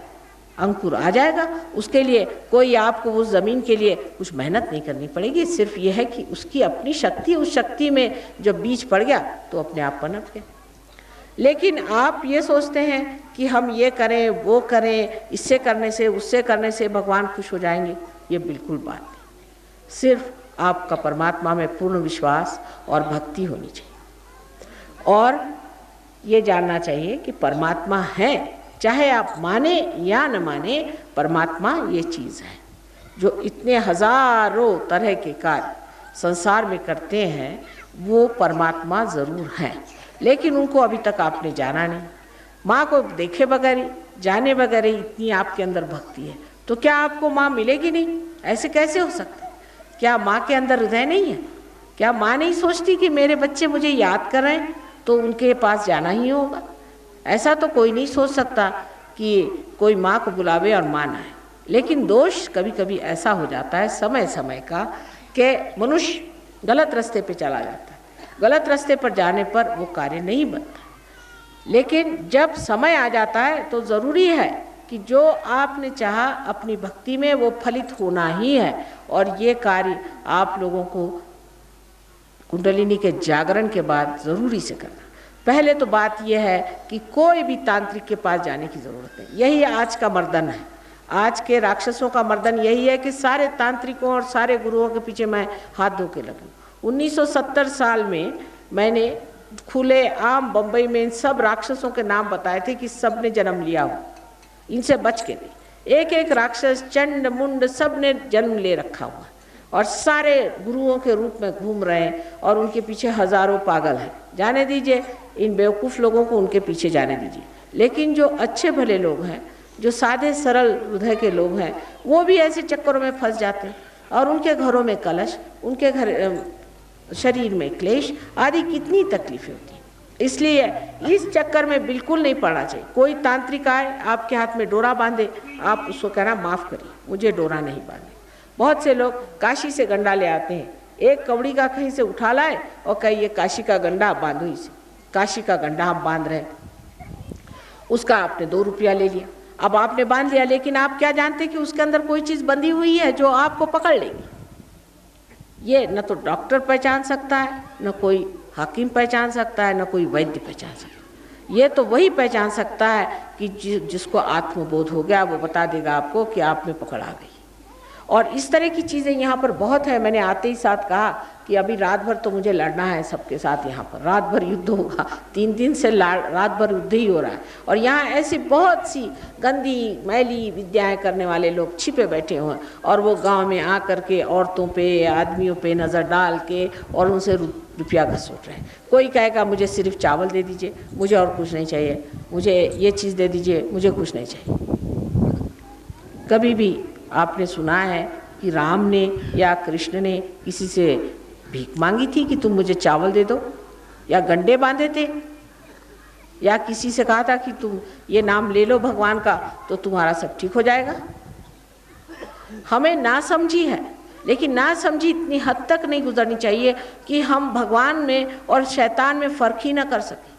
अंकुर आ जाएगा। उसके लिए कोई आपको उस ज़मीन के लिए कुछ मेहनत नहीं करनी पड़ेगी, सिर्फ ये है कि उसकी अपनी शक्ति, उस शक्ति में जब बीज पड़ गया तो अपने आप पनप गया। लेकिन आप ये सोचते हैं कि हम ये करें वो करें, इससे करने से उससे करने से भगवान खुश हो जाएंगे, ये बिल्कुल बात नहीं। सिर्फ आपका परमात्मा में पूर्ण विश्वास और भक्ति होनी चाहिए और ये जानना चाहिए कि परमात्मा है, चाहे आप माने या न माने, परमात्मा ये चीज़ है जो इतने हजारों तरह के कार्य संसार में करते हैं। वो परमात्मा ज़रूर है, लेकिन उनको अभी तक आपने जाना नहीं। माँ को देखे बगैर ही, जाने बगैर ही इतनी आपके अंदर भक्ति है, तो क्या आपको माँ मिलेगी नहीं? ऐसे कैसे हो सकता है? क्या माँ के अंदर हृदय नहीं है? क्या माँ नहीं सोचती कि मेरे बच्चे मुझे याद कर रहे हैं तो उनके पास जाना ही होगा? ऐसा तो कोई नहीं सोच सकता कि कोई माँ को बुलावे और माँ ना आए। लेकिन दोष कभी कभी ऐसा हो जाता है समय समय का कि मनुष्य गलत रास्ते पे चला जाता है। गलत रास्ते पर जाने पर वो कार्य नहीं बनता। लेकिन जब समय आ जाता है तो ज़रूरी है कि जो आपने चाहा अपनी भक्ति में वो फलित होना ही है। और ये कार्य आप लोगों को कुंडलिनी के जागरण के बाद ज़रूरी से करना। पहले तो बात यह है कि कोई भी तांत्रिक के पास जाने की ज़रूरत नहीं। यही आज का मर्दन है, आज के राक्षसों का मर्दन यही है कि सारे तांत्रिकों और सारे गुरुओं के पीछे मैं हाथ धो के लगूँ। 1970 साल में मैंने खुले आम बम्बई में इन सब राक्षसों के नाम बताए थे कि सब ने जन्म लिया हो, इनसे बच के नहीं। एक एक राक्षस चंड मुंड सब ने जन्म ले रखा हुआ और सारे गुरुओं के रूप में घूम रहे हैं और उनके पीछे हजारों पागल हैं। जाने दीजिए, इन बेवकूफ़ लोगों को उनके पीछे जाने दीजिए। लेकिन जो अच्छे भले लोग हैं, जो सादे सरल हृदय के लोग हैं, वो भी ऐसे चक्करों में फंस जाते हैं और उनके घरों में कलश, उनके घर शरीर में क्लेश आदि कितनी तकलीफें होती हैं। इसलिए इस चक्कर में बिल्कुल नहीं पड़ना चाहिए। कोई तांत्रिक आए आपके हाथ में डोरा बांधे, आप उसको कहना माफ़ करिए, मुझे डोरा नहीं बांधे। बहुत से लोग काशी से गंडा ले आते हैं, एक कवड़ी का कहीं से उठा लाए और कहिए काशी का गंडा आप बांधो इसे। काशी का गंडा हम बांध रहे हैं, उसका आपने 2 रुपया ले लिया। अब आपने बांध लिया, लेकिन आप क्या जानते कि उसके अंदर कोई चीज़ बंधी हुई है जो आपको पकड़ लेगी। ये न तो डॉक्टर पहचान सकता है, न कोई हाकिम पहचान सकता है, न कोई वैद्य पहचान सकता है। ये तो वही पहचान सकता है कि जिसको आत्मबोध हो गया, वो बता देगा आपको कि आप में पकड़ आ गई। और इस तरह की चीज़ें यहाँ पर बहुत है। मैंने आते ही साथ कहा कि अभी रात भर तो मुझे लड़ना है सबके साथ, यहाँ पर रात भर युद्ध होगा। 3 दिन से रात भर युद्ध ही हो रहा है और यहाँ ऐसी बहुत सी गंदी मैली विद्याएं करने वाले लोग छिपे बैठे हुए हैं और वो गांव में आ कर के औरतों पे, आदमियों पे नज़र डाल के और उनसे रुपया घसोट रहे हैं। कोई कहेगा मुझे सिर्फ चावल दे दीजिए, मुझे और कुछ नहीं चाहिए, मुझे ये चीज़ दे दीजिए, मुझे कुछ नहीं चाहिए। कभी भी आपने सुना है कि राम ने या कृष्ण ने किसी से भीख मांगी थी कि तुम मुझे चावल दे दो, या गंडे बांधे थे, या किसी से कहा था कि तुम ये नाम ले लो भगवान का तो तुम्हारा सब ठीक हो जाएगा। हमें ना समझी है, लेकिन ना समझी इतनी हद तक नहीं गुजरनी चाहिए कि हम भगवान में और शैतान में फ़र्क ही ना कर सकें।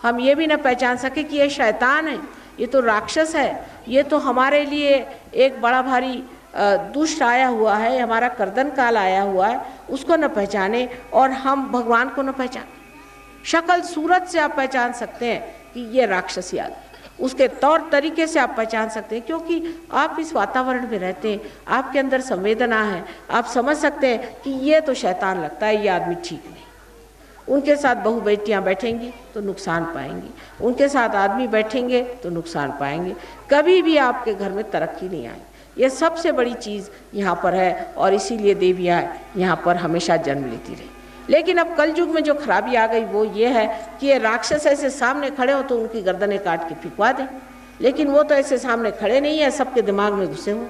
हम ये भी ना पहचान सके कि ये शैतान है, ये तो राक्षस है, ये तो हमारे लिए एक बड़ा भारी दुष्ट आया हुआ है, हमारा कर्दन काल आया हुआ है, उसको न पहचाने और हम भगवान को न पहचाने। शक्ल सूरत से आप पहचान सकते हैं कि ये राक्षसी आदमी, उसके तौर तरीके से आप पहचान सकते हैं, क्योंकि आप इस वातावरण में रहते हैं, आपके अंदर संवेदना है, आप समझ सकते हैं कि ये तो शैतान लगता है, ये आदमी ठीक नहीं। उनके साथ बहू बेटियां बैठेंगी तो नुकसान पाएंगी, उनके साथ आदमी बैठेंगे तो नुकसान पाएंगे, कभी भी आपके घर में तरक्की नहीं आएगी। ये सबसे बड़ी चीज़ यहाँ पर है, और इसीलिए देवियाँ यहाँ पर हमेशा जन्म लेती रही। लेकिन अब कलयुग में जो खराबी आ गई वो ये है कि ये राक्षस ऐसे सामने खड़े हो तो उनकी गर्दनें काट के फिकवा दें, लेकिन वो तो ऐसे सामने खड़े नहीं है, सबके दिमाग में घुसे हुए।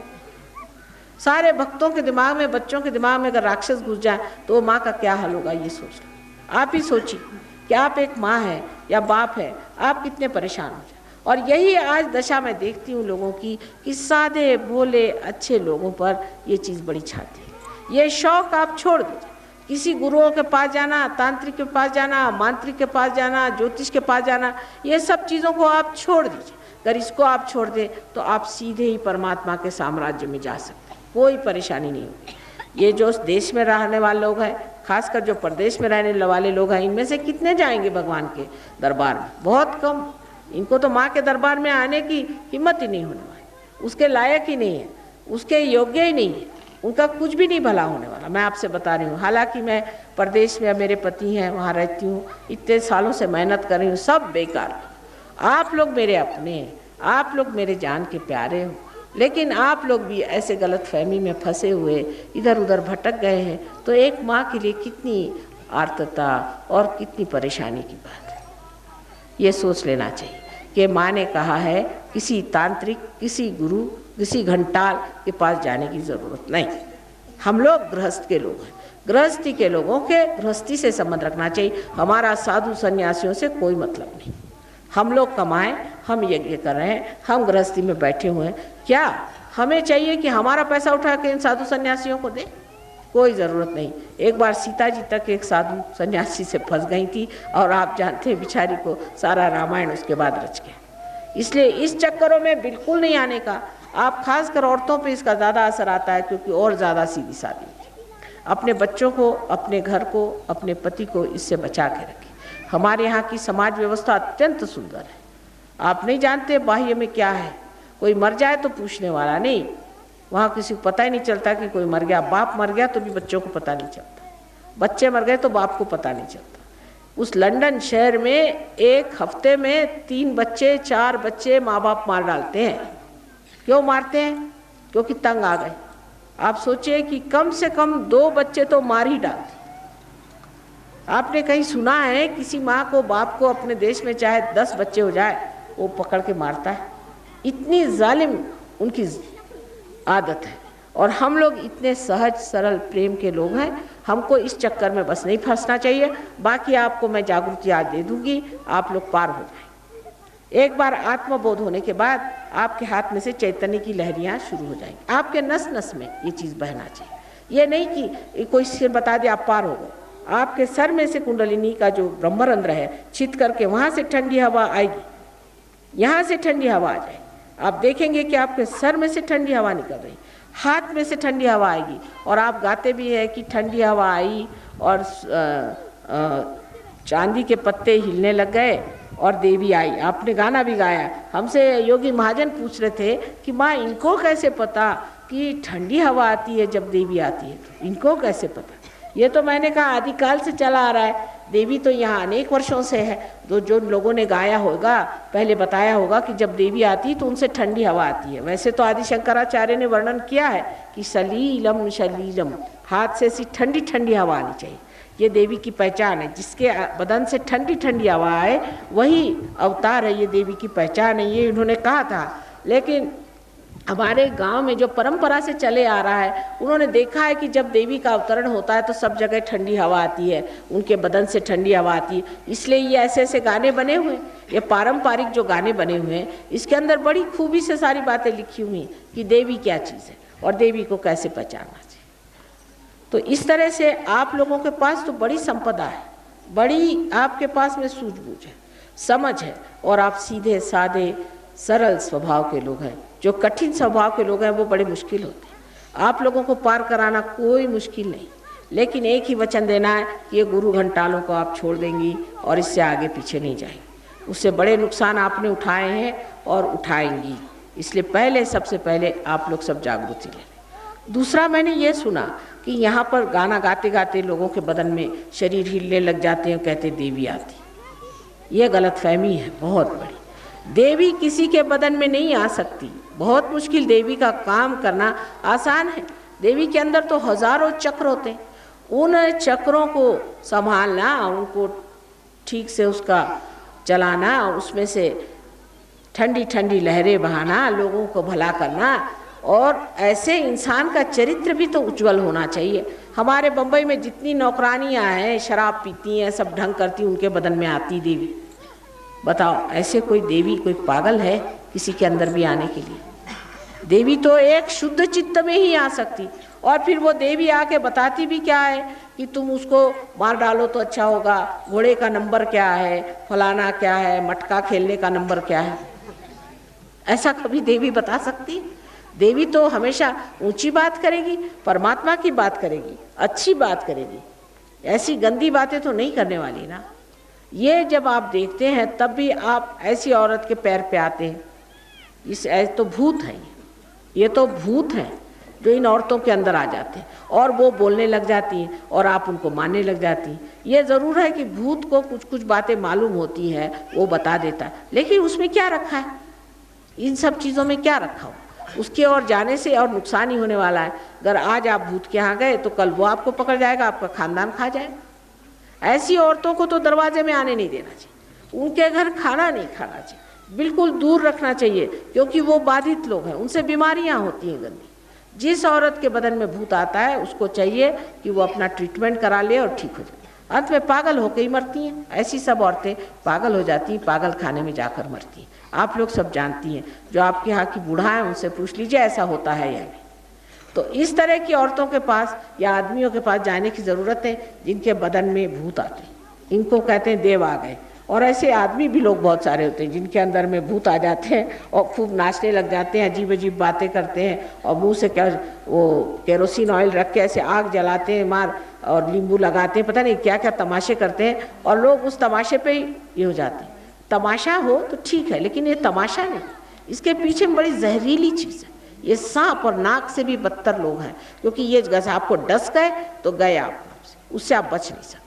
सारे भक्तों के दिमाग में, बच्चों के दिमाग में अगर राक्षस घुस जाए तो माँ का क्या हाल होगा, ये सोच लो। आप ही सोचिए कि आप एक माँ है या बाप है, आप कितने परेशान हो जाए। और यही आज दशा मैं देखती हूँ लोगों की कि सादे भोले अच्छे लोगों पर ये चीज़ बड़ी छाती है। ये शौक आप छोड़ दीजिए, किसी गुरुओं के पास जाना, तांत्रिक के पास जाना, मांत्रिक के पास जाना, ज्योतिष के पास जाना, ये सब चीज़ों को आप छोड़ दीजिए। अगर इसको आप छोड़ दें तो आप सीधे ही परमात्मा के साम्राज्य में जा सकते हैं, कोई परेशानी नहीं होगी। ये जो देश में रहने वाले लोग हैं, खासकर जो प्रदेश में रहने वाले लोग हैं, इनमें से कितने जाएंगे भगवान के दरबार में? बहुत कम। इनको तो माँ के दरबार में आने की हिम्मत ही नहीं होने वाली, उसके लायक ही नहीं है, उसके योग्य ही नहीं है, उनका कुछ भी नहीं भला होने वाला। मैं आपसे बता रही हूँ, हालांकि मैं प्रदेश में, मेरे पति हैं, वहाँ रहती हूँ, इतने सालों से मेहनत कर रही हूँ, सब बेकार। आप लोग मेरे अपने हैं, आप लोग मेरे जान के प्यारे हो, लेकिन आप लोग भी ऐसे गलत फहमी में फंसे हुए इधर उधर भटक गए हैं, तो एक माँ के लिए कितनी आर्तता और कितनी परेशानी की बात है। ये सोच लेना चाहिए कि माँ ने कहा है किसी तांत्रिक, किसी गुरु, किसी घंटाल के पास जाने की ज़रूरत नहीं। हम लोग गृहस्थ के लोग हैं, गृहस्थी के लोगों के गृहस्थी से संबंध रखना चाहिए। हमारा साधु सन्यासियों से कोई मतलब नहीं। हम लोग कमाएं, हम यज्ञ कर रहे हैं, हम गृहस्थी में बैठे हुए हैं, क्या हमें चाहिए कि हमारा पैसा उठा के इन साधु सन्यासियों को दें? कोई ज़रूरत नहीं। एक बार सीता जी तक एक साधु सन्यासी से फंस गई थी, और आप जानते हैं बेचारी को सारा रामायण उसके बाद रच गया। इसलिए इस चक्करों में बिल्कुल नहीं आने का। आप खासकर औरतों पे इसका ज़्यादा असर आता है, क्योंकि और ज़्यादा सीधी सादी होती है। अपने बच्चों को, अपने घर को, अपने पति को इससे बचा के रखें। हमारे यहाँ की समाज व्यवस्था अत्यंत सुंदर है। आप नहीं जानते बाह्य में क्या है। कोई मर जाए तो पूछने वाला नहीं, वहाँ किसी को पता ही नहीं चलता कि कोई मर गया। बाप मर गया तो भी बच्चों को पता नहीं चलता, बच्चे मर गए तो बाप को पता नहीं चलता। उस लंदन शहर में एक हफ्ते में 3 बच्चे 4 बच्चे माँ बाप मार डालते हैं। क्यों मारते हैं? क्योंकि तंग आ गए। आप सोचिए कि कम से कम 2 बच्चे तो मार ही डालते। आपने कहीं सुना है किसी माँ को, बाप को अपने देश में चाहे 10 बच्चे हो जाए वो पकड़ के मारता है? इतनी जालिम उनकी आदत है। और हम लोग इतने सहज सरल प्रेम के लोग हैं, हमको इस चक्कर में बस नहीं फंसना चाहिए। बाकी आपको मैं जागृति आज दे दूंगी, आप लोग पार हो जाएंगे। एक बार आत्मबोध होने के बाद आपके हाथ में से चैतन्य की लहरियाँ शुरू हो जाएंगी। आपके नस नस में ये चीज़ बहना चाहिए। ये नहीं कि कोई सिर बता दे आप पार हो गए। आपके सर में से कुंडलिनी का जो ब्रह्मरंध्र है छिद करके वहाँ से ठंडी हवा आएगी, यहाँ से ठंडी हवा आ जाएगी। आप देखेंगे कि आपके सर में से ठंडी हवा निकल रही, हाथ में से ठंडी हवा आएगी, और आप गाते भी हैं कि ठंडी हवा आई और चांदी के पत्ते हिलने लग गए और देवी आई। आपने गाना भी गाया। हमसे योगी महाजन पूछ रहे थे कि माँ इनको कैसे पता कि ठंडी हवा आती है जब देवी आती है, इनको कैसे पता? ये तो मैंने कहा आदिकाल से चला आ रहा है। देवी तो यहाँ अनेक वर्षों से है। तो जो लोगों ने गाया होगा, पहले बताया होगा कि जब देवी आती है तो उनसे ठंडी हवा आती है। वैसे तो आदि शंकराचार्य ने वर्णन किया है कि सलीलम शलीलम, हाथ से ऐसी ठंडी ठंडी हवा आनी चाहिए। ये देवी की पहचान है। जिसके बदन से ठंडी ठंडी हवा आए वही अवतार है, ये देवी की पहचान है। ये इन्होंने कहा था। लेकिन हमारे गांव में जो परंपरा से चले आ रहा है, उन्होंने देखा है कि जब देवी का अवतरण होता है तो सब जगह ठंडी हवा आती है, उनके बदन से ठंडी हवा आती है। इसलिए ये ऐसे ऐसे गाने बने हुए, ये पारंपरिक जो गाने बने हुए हैं, इसके अंदर बड़ी खूबी से सारी बातें लिखी हुई हैं कि देवी क्या चीज़ है और देवी को कैसे पहचानना चाहिए। तो इस तरह से आप लोगों के पास तो बड़ी संपदा है, बड़ी आपके पास में सूझबूझ है, समझ है, और आप सीधे साधे सरल स्वभाव के लोग हैं। जो कठिन स्वभाव के लोग हैं वो बड़े मुश्किल होते हैं। आप लोगों को पार कराना कोई मुश्किल नहीं, लेकिन एक ही वचन देना है कि ये गुरु घंटालों को आप छोड़ देंगी और इससे आगे पीछे नहीं जाएंगी। उससे बड़े नुकसान आपने उठाए हैं और उठाएंगी, इसलिए पहले सबसे पहले आप लोग सब जागृति ले लें। दूसरा, मैंने ये सुना कि यहाँ पर गाना गाते गाते लोगों के बदन में शरीर हिलने लग जाते हैं, कहते देवी आती। ये गलतफहमी है बहुत बड़ी। देवी किसी के बदन में नहीं आ सकती, बहुत मुश्किल। देवी का काम करना आसान है। देवी के अंदर तो हजारों चक्र होते हैं, उन चक्रों को संभालना, उनको ठीक से उसका चलाना, उसमें से ठंडी ठंडी लहरें बहाना, लोगों को भला करना, और ऐसे इंसान का चरित्र भी तो उज्जवल होना चाहिए। हमारे बम्बई में जितनी नौकरानियाँ हैं, शराब पीती हैं, सब ढंग करती, उनके बदन में आती देवी। बताओ, ऐसे कोई देवी, कोई पागल है किसी के अंदर भी आने के लिए? देवी तो एक शुद्ध चित्त में ही आ सकती। और फिर वो देवी आके बताती भी क्या है कि तुम उसको मार डालो तो अच्छा होगा, घोड़े का नंबर क्या है, फलाना क्या है, मटका खेलने का नंबर क्या है। ऐसा कभी देवी बता सकती? देवी तो हमेशा ऊंची बात करेगी, परमात्मा की बात करेगी, अच्छी बात करेगी। ऐसी गंदी बातें तो नहीं करने वाली ना। ये जब आप देखते हैं तब भी आप ऐसी औरत के पैर पे आते हैं। इस तो भूत है, ये तो भूत हैं जो इन औरतों के अंदर आ जाते हैं और वो बोलने लग जाती हैं और आप उनको मानने लग जाती हैं। ये ज़रूर है कि भूत को कुछ कुछ बातें मालूम होती हैं, वो बता देता है, लेकिन उसमें क्या रखा है? इन सब चीज़ों में क्या रखा हो? उसके और जाने से और नुकसान ही होने वाला है। अगर आज आप भूत के यहाँ गए तो कल वो आपको पकड़ जाएगा, आपका खानदान खा जाएगा। ऐसी औरतों को तो दरवाजे में आने नहीं देना चाहिए, उनके घर खाना नहीं खाना चाहिए, बिल्कुल दूर रखना चाहिए, क्योंकि वो बाधित लोग हैं, उनसे बीमारियां होती हैं गंदी। जिस औरत के बदन में भूत आता है उसको चाहिए कि वो अपना ट्रीटमेंट करा ले और ठीक हो जाए। अंत में पागल होकर ही मरती हैं। ऐसी सब औरतें पागल हो जाती हैं, पागल खाने में जाकर मरती हैं। आप लोग सब जानती हैं, जो आपके यहाँ की बूढ़ा है उनसे पूछ लीजिए ऐसा होता है या नहीं। तो इस तरह की औरतों के पास या आदमियों के पास जाने की ज़रूरत है जिनके बदन में भूत आते हैं। इनको कहते हैं देव आ गए। और ऐसे आदमी भी लोग बहुत सारे होते हैं जिनके अंदर में भूत आ जाते हैं और खूब नाचने लग जाते हैं, अजीब अजीब बातें करते हैं और मुंह से क्या वो केरोसिन ऑयल रख के ऐसे आग जलाते हैं मार, और नींबू लगाते हैं, पता नहीं क्या क्या तमाशे करते हैं, और लोग उस तमाशे पे ही ये हो जाते हैं। तमाशा हो तो ठीक है, लेकिन ये तमाशा नहीं, इसके पीछे बड़ी जहरीली चीज़ है। ये सांप और नाक से भी बदतर लोग हैं, क्योंकि ये जैसे आपको डस गए तो गए आप, उससे आप बच नहीं सकते।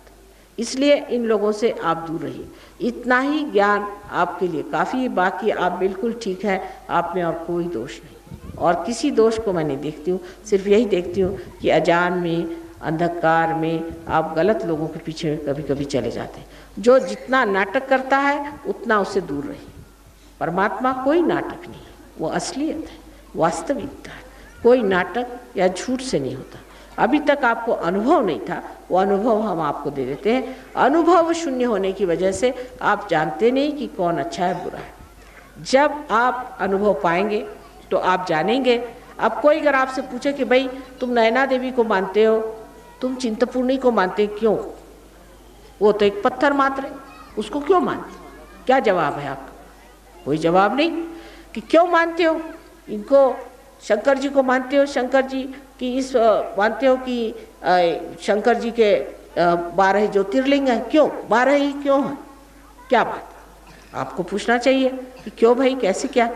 इसलिए इन लोगों से आप दूर रहिए। इतना ही ज्ञान आपके लिए काफ़ी है, बाकी आप बिल्कुल ठीक है, आप में और कोई दोष नहीं, और किसी दोष को मैं नहीं देखती हूँ। सिर्फ यही देखती हूँ कि अजान में, अंधकार में आप गलत लोगों के पीछे कभी कभी चले जाते हैं। जो जितना नाटक करता है उतना उससे दूर रहिए। परमात्मा कोई नाटक नहीं है, वो असलियत है, वास्तविकता है। कोई नाटक या झूठ से नहीं होता। अभी तक आपको अनुभव नहीं था, वो अनुभव हम आपको दे देते हैं। अनुभव शून्य होने की वजह से आप जानते नहीं कि कौन अच्छा है बुरा है। जब आप अनुभव पाएंगे तो आप जानेंगे। अब कोई अगर आपसे पूछे कि भाई तुम नैना देवी को मानते हो, तुम चिंतपूर्णी को मानते, क्यों? वो तो एक पत्थर मात्र है, उसको क्यों मानते? क्या जवाब है आपका? कोई जवाब नहीं कि क्यों मानते हो इनको। शंकर जी को मानते हो, शंकर जी की इस मानते हो कि शंकर जी के 12 ज्योतिर्लिंग हैं, क्यों 12 ही क्यों हैं? क्या बात? आपको पूछना चाहिए कि क्यों भाई, कैसे, क्या,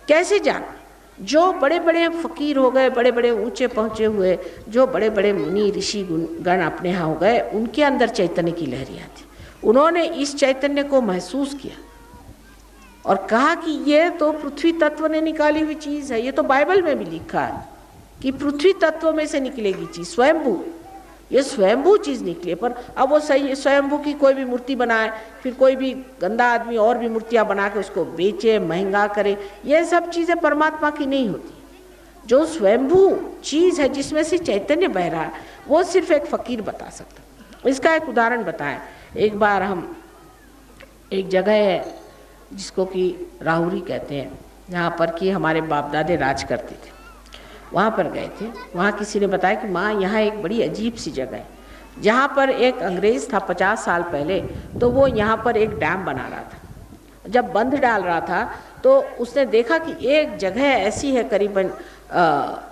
कैसे जाना। जो बड़े बड़े फकीर हो गए, बड़े बड़े ऊंचे पहुँचे हुए, जो बड़े बड़े मुनि ऋषि गण अपने यहाँ हो गए, उनके अंदर चैतन्य की लहरियाँ थी। उन्होंने इस चैतन्य को महसूस किया और कहा कि ये तो पृथ्वी तत्व ने निकाली हुई चीज़ है। ये तो बाइबल में भी लिखा है कि पृथ्वी तत्व में से निकलेगी चीज़, स्वयंभू। ये स्वयंभू चीज़ निकली, पर अब वो सही स्वयंभू की कोई भी मूर्ति बनाए, फिर कोई भी गंदा आदमी और भी मूर्तियाँ बना के उसको बेचे, महंगा करे, ये सब चीज़ें परमात्मा की नहीं होती। जो स्वयंभू चीज़ है जिसमें से चैतन्य बह रहा है, वो सिर्फ एक फकीर बता सकता। इसका एक उदाहरण बताएं। एक बार हम एक जगह है जिसको कि राहुरी कहते हैं, यहाँ पर कि हमारे बाप दादे राज करते थे, वहाँ पर गए थे। वहाँ किसी ने बताया कि माँ यहाँ एक बड़ी अजीब सी जगह है, जहाँ पर एक अंग्रेज़ था 50 साल पहले, तो वो यहाँ पर एक डैम बना रहा था। जब बंद डाल रहा था तो उसने देखा कि एक जगह ऐसी है, करीबन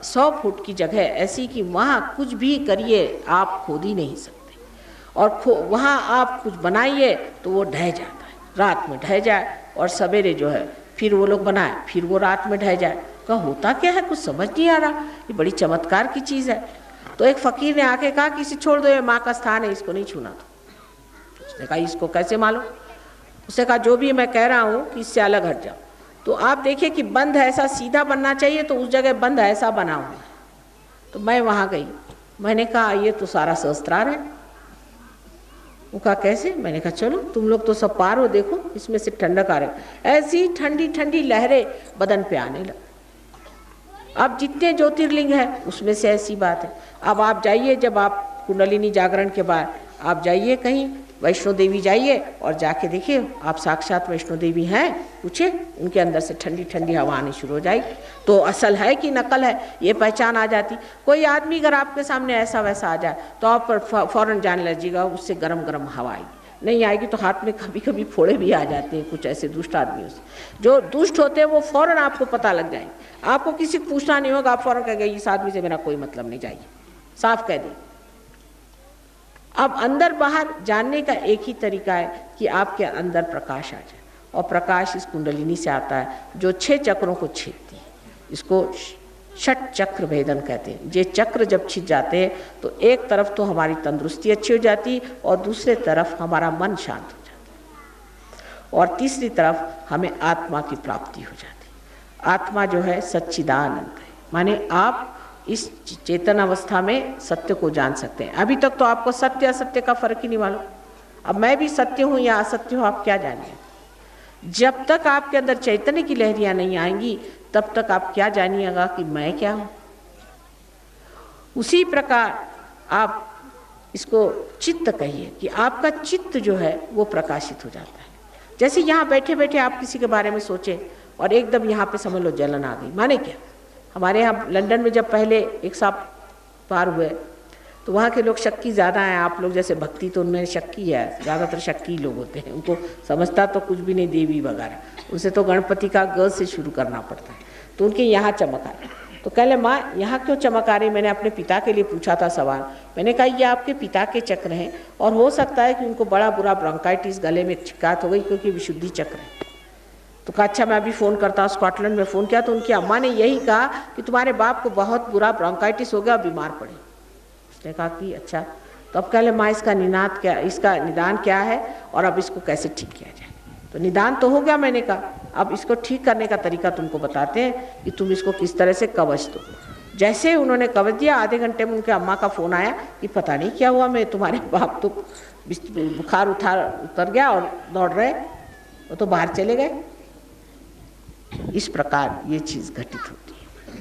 100 फुट की जगह ऐसी कि वहाँ कुछ भी करिए आप खोद ही नहीं सकते, और वहाँ आप कुछ बनाइए तो वो ढह जाता है, रात में ढह जाए और सवेरे जो है फिर वो लोग बनाए, फिर वो रात में ढह जाए। कहा होता क्या है, कुछ समझ नहीं आ रहा, ये बड़ी चमत्कार की चीज़ है। तो एक फ़कीर ने आके कहा कि इसे छोड़ दो, ये माँ का स्थान है, इसको नहीं छूना। तो उसने कहा इसको कैसे मालूम? उसने कहा जो भी मैं कह रहा हूँ कि इससे अलग हट जाओ। तो आप देखिए कि बंद ऐसा सीधा बनना चाहिए, तो उस जगह बंद ऐसा बना हुआ है। तो मैं वहाँ गई, मैंने कहा ये तो सारा सहस्त्रार है। वो कहा कैसे? मैंने कहा चलो तुम लोग तो सब पार हो, देखो इसमें से ठंडक आ रही। ऐसी ठंडी ठंडी लहरें बदन पे आने लगी। अब जितने ज्योतिर्लिंग हैं उसमें से ऐसी बात है। अब आप जाइए, जब आप कुंडलिनी जागरण के बाद आप जाइए कहीं वैष्णो देवी जाइए और जाके देखिए आप साक्षात वैष्णो देवी हैं, पूछे उनके अंदर से ठंडी ठंडी हवा आनी शुरू हो जाएगी। तो असल है कि नकल है ये पहचान आ जाती। कोई आदमी अगर आपके सामने ऐसा वैसा आ जाए तो आप पर फौरन जान लीजिएगा उससे गरम गरम हवा आएगी। नहीं आएगी तो हाथ में कभी कभी फोड़े भी आ जाते हैं कुछ ऐसे दुष्ट आदमियों से। जो दुष्ट होते हैं वो फौरन आपको पता लग जाएंगे, आपको किसी को पूछना नहीं होगा, आप फौरन कहेंगे इस आदमी से मेरा कोई मतलब नहीं, चाहिए, साफ कह दें। अब अंदर बाहर जानने का एक ही तरीका है कि आपके अंदर प्रकाश आ जाए, और प्रकाश इस कुंडलिनी से आता है जो 6 चक्रों को छेदती है। इसको षट चक्र भेदन कहते हैं। ये चक्र जब छिद जाते हैं तो एक तरफ तो हमारी तंदुरुस्ती अच्छी हो जाती और दूसरे तरफ हमारा मन शांत हो जाता, और तीसरी तरफ हमें आत्मा की प्राप्ति हो जाती। आत्मा जो है सच्चिदानंद है, माने आप इस चेतन अवस्था में सत्य को जान सकते हैं। अभी तक तो आपको सत्य असत्य का फर्क ही नहीं मालूम। अब मैं भी सत्य हूँ या असत्य हूँ आप क्या जानिए? जब तक आपके अंदर चैतन्य की लहरियाँ नहीं आएंगी तब तक आप क्या जानिएगा कि मैं क्या हूँ। उसी प्रकार आप इसको चित्त कहिए कि आपका चित्त जो है वो प्रकाशित हो जाता है। जैसे यहाँ बैठे बैठे आप किसी के बारे में सोचें और एकदम यहाँ पे समझ लो जलन आ गई, माने क्या? हमारे यहाँ लंदन में जब पहले एक साहब पार हुए तो वहाँ के लोग शक्की ज़्यादा हैं। आप लोग जैसे भक्ति तो उनमें शक्की है, ज़्यादातर शक्की लोग होते हैं, उनको समझता तो कुछ भी नहीं देवी वगैरह, उनसे तो गणपति का ग से शुरू करना पड़ता है। तो उनके यहाँ चमक आ रही, तो कह ले माँ यहाँ क्यों चमक आ रही? मैंने अपने पिता के लिए पूछा था सवाल। मैंने कहा ये आपके पिता के चक्र हैं और हो सकता है कि उनको बड़ा बुरा ब्रोंकाइटिस, गले में शिकायत हो गई क्योंकि विशुद्धि चक्र है। तो कहा अच्छा मैं अभी फ़ोन करता हूँ। स्कॉटलैंड में फ़ोन किया तो उनकी अम्मा ने यही कहा कि तुम्हारे बाप को बहुत बुरा ब्रोंकाइटिस हो गया, बीमार पड़े। उसने कहा कि अच्छा, तो अब कह ले माँ इसका निदान क्या है और अब इसको कैसे ठीक किया जाए? तो निदान तो हो गया, मैंने कहा अब इसको ठीक करने का तरीका तुमको बताते हैं कि तुम इसको किस तरह से कवच दो। जैसे उन्होंने कवच दिया, आधे घंटे में उनके अम्मा का फ़ोन आया कि पता नहीं क्या हुआ, मैं तुम्हारे बाप तो बुखार उतर गया और दौड़ रहे, वो तो बाहर चले गए। इस प्रकार ये चीज़ घटित होती है।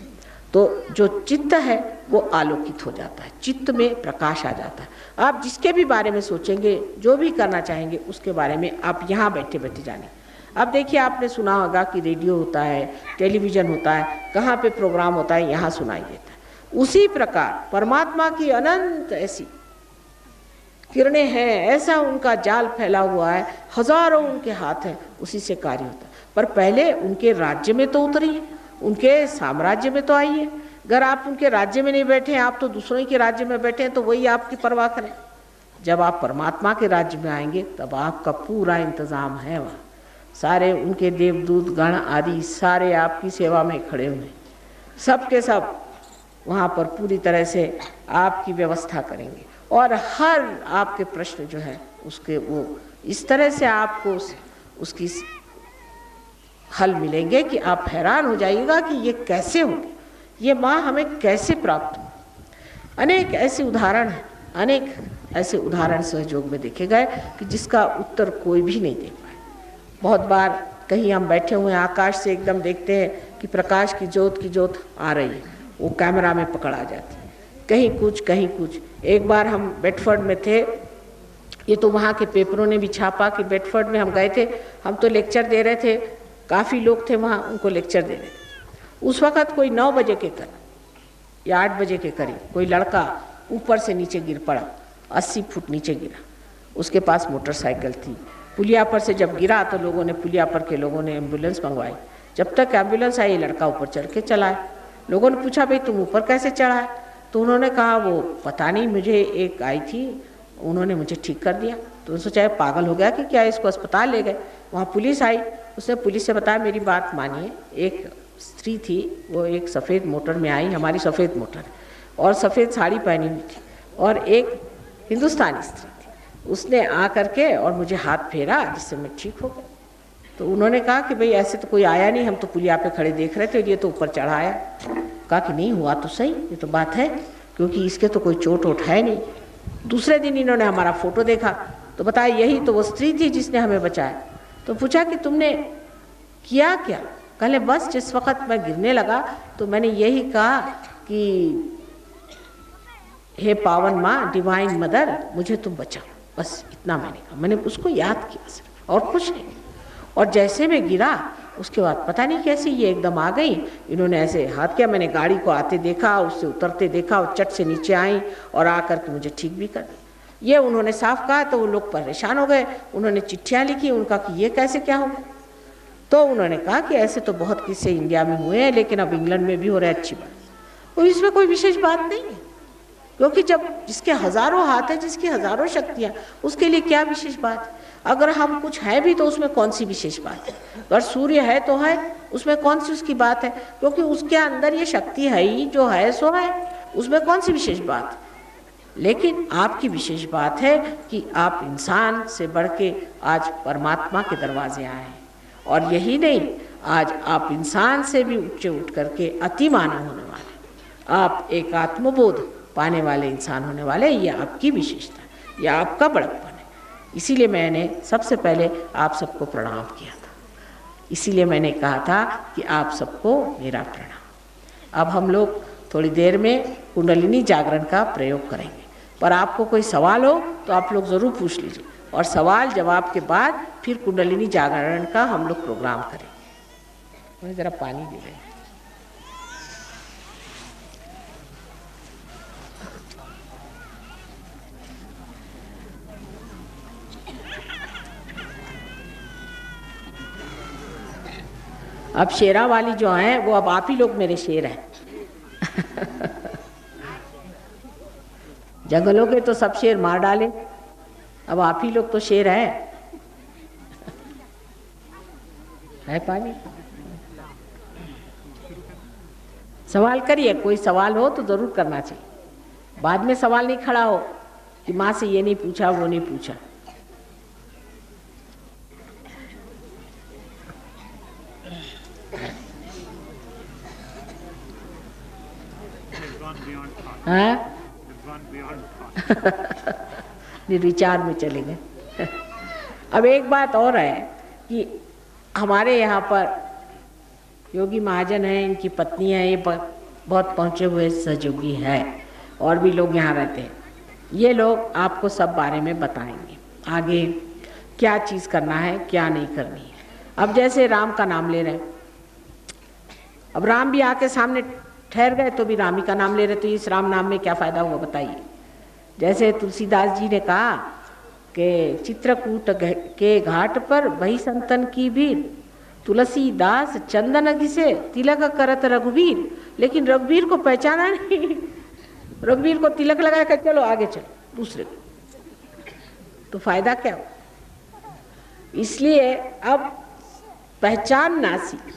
तो जो चित्त है वो आलोकित हो जाता है, चित्त में प्रकाश आ जाता है। आप जिसके भी बारे में सोचेंगे, जो भी करना चाहेंगे, उसके बारे में आप यहाँ बैठे बैठे जाने। अब देखिए आपने सुना होगा कि रेडियो होता है, टेलीविज़न होता है, कहाँ पे प्रोग्राम होता है, यहाँ सुनाई देता है। उसी प्रकार परमात्मा की अनंत ऐसी किरणें हैं, ऐसा उनका जाल फैला हुआ है, हजारों उनके हाथ हैं, उसी से कार्य होता है। पर पहले उनके राज्य में तो उतरिए, उनके साम्राज्य में तो आइए। अगर आप उनके राज्य में नहीं बैठे हैं, आप तो दूसरों के राज्य में बैठे हैं, तो वही आपकी परवाह करें। जब आप परमात्मा के राज्य में आएंगे तब आपका पूरा इंतज़ाम है वहाँ, सारे उनके देवदूत गण आदि सारे आपकी सेवा में खड़े हुए, सब के सब वहाँ पर पूरी तरह से आपकी व्यवस्था करेंगे और हर आपके प्रश्न जो है उसके वो इस तरह से आपको उसकी हल मिलेंगे कि आप हैरान हो जाइएगा कि ये कैसे हो, ये माँ हमें कैसे प्राप्त हो। अनेक ऐसे उदाहरण हैं, अनेक ऐसे उदाहरण सहयोग में देखे गए कि जिसका उत्तर कोई भी नहीं दे पाए। बहुत बार कहीं हम बैठे हुए हैं, आकाश से एकदम देखते हैं कि प्रकाश की ज्योत आ रही है, वो कैमरा में पकड़ा जाती, कहीं कुछ कहीं कुछ। एक बार हम बेडफोर्ड में थे, ये तो वहाँ के पेपरों ने भी छापा कि बेडफोर्ड में हम गए थे, हम तो लेक्चर दे रहे थे, काफ़ी लोग थे वहाँ, उनको लेक्चर दे रहे थे। उस वक़्त कोई 9 बजे के करीब या 8 बजे के करीब कोई लड़का ऊपर से नीचे गिर पड़ा, 80 फुट नीचे गिरा। उसके पास मोटरसाइकिल थी। पुलिया पर से जब गिरा तो लोगों ने, पुलिया पर के लोगों ने एम्बुलेंस मंगवाई। जब तक एम्बुलेंस आई, लड़का ऊपर चढ़ के चला है। लोगों ने पूछा, भाई तुम ऊपर कैसे चढ़ा है? तो उन्होंने कहा, वो पता नहीं, मुझे एक आई थी, उन्होंने मुझे ठीक कर दिया। तो उन्होंने सोचा पागल हो गया कि क्या, इसको अस्पताल ले गए। वहाँ पुलिस आई, उसने पुलिस से बताया, मेरी बात मानिए, एक स्त्री थी, वो एक सफ़ेद मोटर में आई, हमारी सफ़ेद मोटर है, और सफ़ेद साड़ी पहनी हुई थी, और एक हिंदुस्तानी स्त्री थी। उसने आ करके और मुझे हाथ फेरा, जिससे मैं ठीक हो गया। तो उन्होंने कहा कि भाई ऐसे तो कोई आया नहीं, हम तो पुलिया पे खड़े देख रहे थे, ये तो ऊपर चढ़ा आया। कहा कि नहीं हुआ तो सही, ये तो बात है, क्योंकि इसके तो कोई चोट वोट है नहीं। दूसरे दिन इन्होंने हमारा फ़ोटो देखा तो बताया, यही तो वो स्त्री थी जिसने हमें बचाया। तो पूछा कि तुमने किया क्या? कहले, बस जिस वक़्त मैं गिरने लगा तो मैंने यही कहा कि हे पावन माँ, डिवाइन मदर, मुझे तुम बचाओ, बस इतना मैंने कहा। मैंने उसको याद किया सिर्फ, और कुछ नहीं। और जैसे मैं गिरा, उसके बाद पता नहीं कैसे ये एकदम आ गई, इन्होंने ऐसे हाथ किया, मैंने गाड़ी को आते देखा, उससे उतरते देखा, और चट से नीचे आई और आकर के मुझे ठीक भी कर दिया। ये उन्होंने साफ कहा तो वो लोग परेशान हो गए, उन्होंने चिट्ठियाँ लिखी, उनका कि ये कैसे क्या हो। तो उन्होंने कहा कि ऐसे तो बहुत किस्से इंडिया में हुए हैं, लेकिन अब इंग्लैंड में भी हो रहा है, अच्छी बात। तो इसमें कोई विशेष बात नहीं है, क्योंकि जब जिसके हज़ारों हाथ है, जिसकी हज़ारों शक्तियाँ, उसके लिए क्या विशेष बात है? अगर हम कुछ है भी तो उसमें कौन सी विशेष बात है? अगर सूर्य है तो है, उसमें कौन सी उसकी बात है? क्योंकि उसके अंदर ये शक्ति है ही, जो है सो है, उसमें कौन सी विशेष बात है? लेकिन आपकी विशेष बात है कि आप इंसान से बढ़ के आज परमात्मा के दरवाजे आए हैं। और यही नहीं, आज आप इंसान से भी ऊंचे उठ करके अति मानव होने वाले, आप एक आत्मबोध पाने वाले इंसान होने वाले। ये आपकी विशेषता, ये आपका बड़प्पन है। इसीलिए मैंने सबसे पहले आप सबको प्रणाम किया था, इसीलिए मैंने कहा था कि आप सबको मेरा प्रणाम। अब हम लोग थोड़ी देर में कुंडलिनी जागरण का प्रयोग करेंगे, पर आपको कोई सवाल हो तो आप लोग ज़रूर पूछ लीजिए, और सवाल जवाब के बाद फिर कुंडलिनी जागरण का हम लोग प्रोग्राम करेंगे। मुझे ज़रा पानी दे दें। अब शेरा वाली जो हैं, वो अब आप ही लोग मेरे शेर हैं। जंगलों के तो सब शेर मार डाले, अब आप ही लोग तो शेर हैं। है पानी? सवाल करिए, कोई सवाल हो तो जरूर करना चाहिए। बाद में सवाल नहीं खड़ा हो कि माँ से ये नहीं पूछा, वो नहीं पूछा। हाँ? निर्विचार में चले गए। अब एक बात और है कि हमारे यहाँ पर योगी महाजन हैं, इनकी पत्नी है, ये बहुत पहुँचे हुए सहयोगी है, और भी लोग यहाँ रहते हैं। ये लोग आपको सब बारे में बताएंगे, आगे क्या चीज़ करना है, क्या नहीं करनी है। अब जैसे राम का नाम ले रहे हैं, अब राम भी आके सामने ठहर गए तो भी राम ही का नाम ले रहे, तो इस राम नाम में क्या फ़ायदा हुआ बताइए। जैसे तुलसीदास जी ने कहा कि चित्रकूट के घाट पर वही संतन की भीड़, तुलसीदास चंदन घिसे तिलक करत रघुवीर, लेकिन रघुवीर को पहचाना नहीं। रघुवीर को तिलक लगा कर चलो आगे चलो दूसरे को, तो फायदा क्या हो? इसलिए अब पहचानना सीख।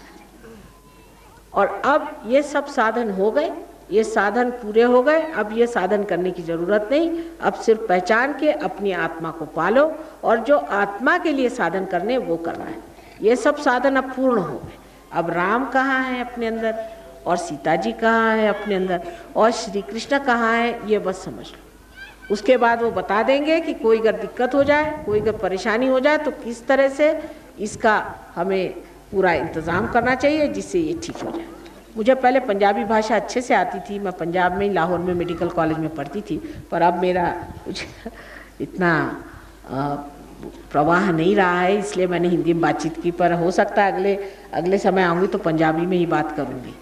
और अब ये सब साधन हो गए, ये साधन पूरे हो गए, अब ये साधन करने की ज़रूरत नहीं। अब सिर्फ पहचान के अपनी आत्मा को पालो, और जो आत्मा के लिए साधन करने वो करना है। ये सब साधन अब पूर्ण हो गए। अब राम कहाँ है अपने अंदर, और सीता जी कहाँ है अपने अंदर, और श्री कृष्ण कहाँ है, ये बस समझ लो। उसके बाद वो बता देंगे कि कोई अगर दिक्कत हो जाए, कोई अगर परेशानी हो जाए, तो किस तरह से इसका हमें पूरा इंतज़ाम करना चाहिए जिससे ये ठीक हो जाए। मुझे पहले पंजाबी भाषा अच्छे से आती थी, मैं पंजाब में ही लाहौर में मेडिकल कॉलेज में पढ़ती थी, पर अब मेरा कुछ इतना प्रवाह नहीं रहा है, इसलिए मैंने हिंदी में बातचीत की। पर हो सकता है अगले समय आऊँगी तो पंजाबी में ही बात करूँगी।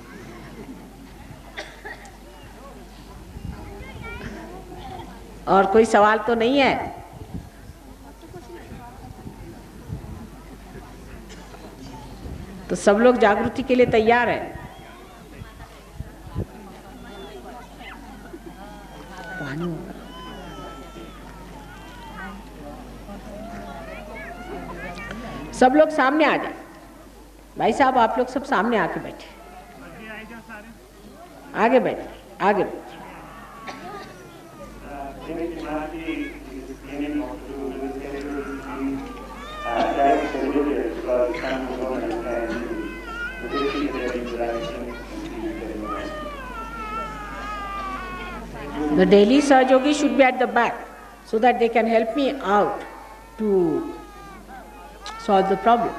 और कोई सवाल तो नहीं है? तो सब लोग जागृति के लिए तैयार है? पानी सब लोग सामने आ जाए। भाई साहब आप लोग सब सामने आके बैठे, आगे बैठे, आगे बैठे। The daily Sahajogi should be at the back so that they can help me out to solve the problem.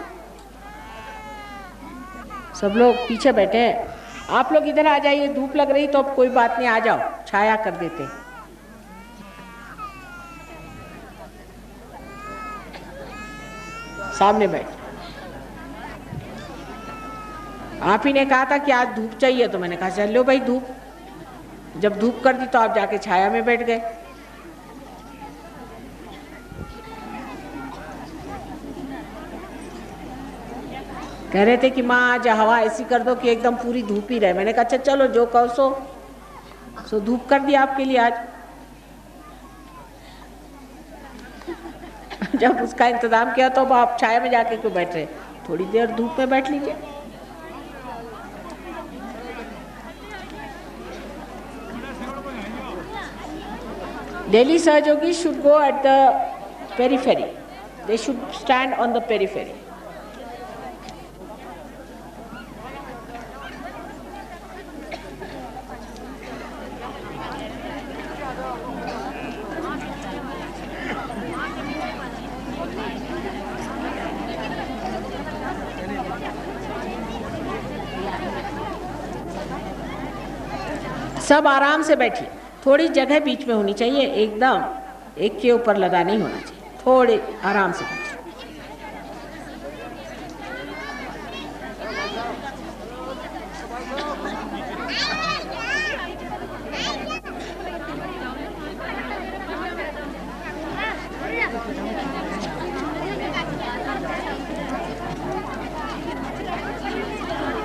सब लोग पीछे बैठे हैं, आप लोग इधर आ जाइए। धूप लग रही तो अब कोई बात नहीं, आ जाओ, छाया कर देते हैं। सामने बैठ। आप ही ने कहा था कि आज धूप चाहिए, तो मैंने कहा चल लो भाई धूप। जब धूप कर दी तो आप जाके छाया में बैठ गए। कह रहे थे कि माँ आज हवा ऐसी कर दो कि एकदम पूरी धूप ही रहे। मैंने कहा अच्छा चलो जो कहो सो धूप कर दी आपके लिए आज। जब उसका इंतजाम किया तो अब आप छाया में जाके क्यों बैठ रहे? थोड़ी देर धूप में बैठ लीजिए। Daily Sahajogi should go at the periphery. They should stand on the periphery. सब आराम से बैठिए। थोड़ी जगह बीच में होनी चाहिए, एकदम एक के ऊपर लगा नहीं होना चाहिए। थोड़े आराम से बैठिए।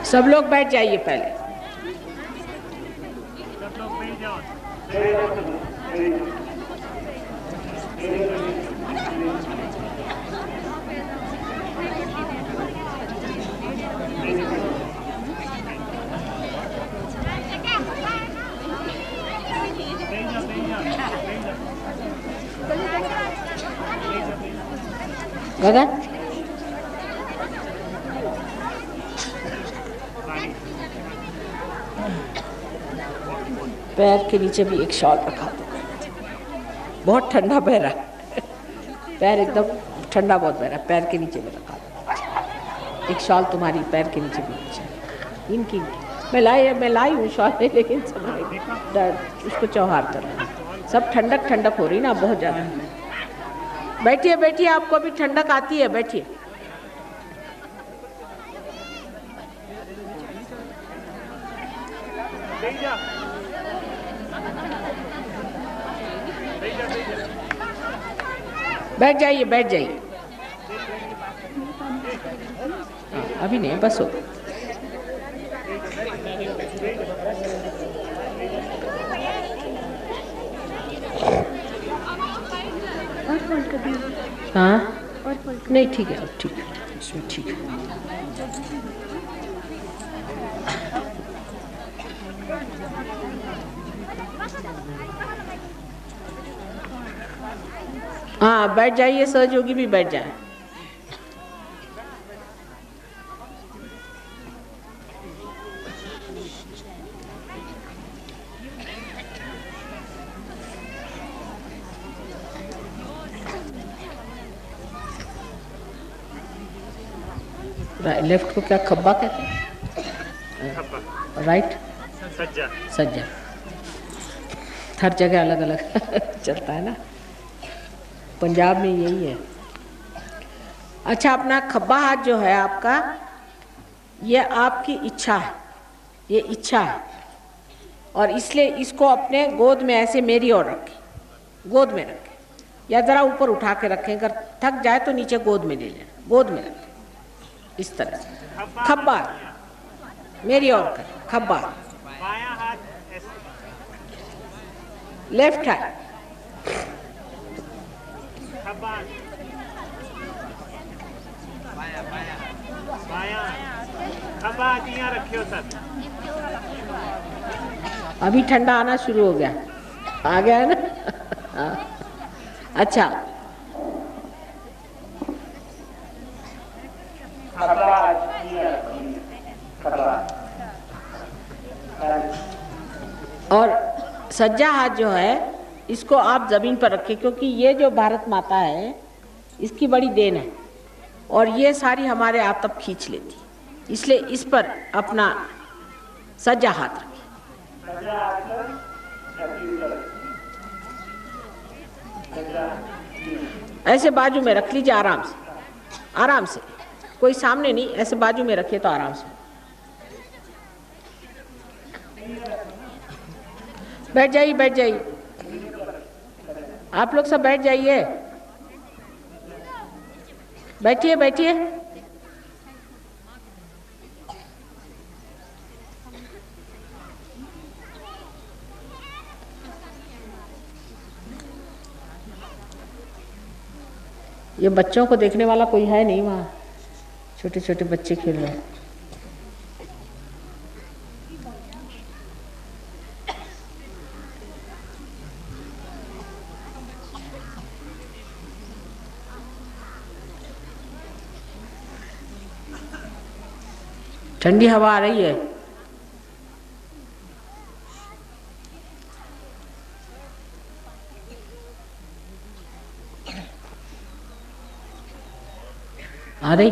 सब लोग बैठ जाइए पहले। गगन पैर के नीचे भी एक शॉल रखा दो, बहुत ठंडा बह रहा है। पैर एकदम ठंडा बहुत बह रहा है, पैर के नीचे भी रखा दो। एक शॉल तुम्हारी पैर के नीचे भी नीचे। इनकी मैं लाई हूँ शॉल, लेकिन सब उसको चौहार कर रहा है। सब ठंडक हो रही ना बहुत ज़्यादा। बैठिए बैठिए, आपको अभी ठंडक आती है, बैठिए। बैठ जाइए बैठ जाइए। अभी नहीं, बस हो। हाँ नहीं ठीक है, ठीक है, इसमें ठीक है। हाँ बैठ जाइए, सहयोगी भी बैठ जाए। लेफ्ट को क्या खब्बा कहते हैं? राइट, सज्जा। सज्जा। हर जगह अलग अलग चलता है ना, पंजाब में यही है। अच्छा, अपना खब्बा हाथ जो है आपका, ये आपकी इच्छा है, ये इच्छा है, और इसलिए इसको अपने गोद में ऐसे मेरी ओर रखें, गोद में रखें, या ज़रा ऊपर उठा के रखें, अगर थक जाए तो नीचे गोद में ले लें, गोद में रखें इस तरह से। खब्बा मेरी ओर करें, खब्बा। बायां हाथ लेफ्ट हैंड, खब्बा, बायां खब्बा यहाँ रखियो सर। अभी ठंडा आना शुरू हो गया, आ गया है ना। अच्छा, और सज्जा हाथ जो है इसको आप जमीन पर रखें, क्योंकि ये जो भारत माता है इसकी बड़ी देन है, और ये सारी हमारे आतप खींच लेती, इसलिए इस पर अपना सज्जा हाथ रखें। ऐसे बाजू में रख लीजिए, आराम से, आराम से, कोई सामने नहीं, ऐसे बाजू में रखिए तो आराम से। बैठ जाइए, बैठ जाइए, आप लोग सब बैठ जाइए, बैठिए बैठिए। ये बच्चों को देखने वाला कोई है नहीं वहाँ, छोटे छोटे बच्चे खेल रहे हैं। ठंडी हवा आ रही है। आ रही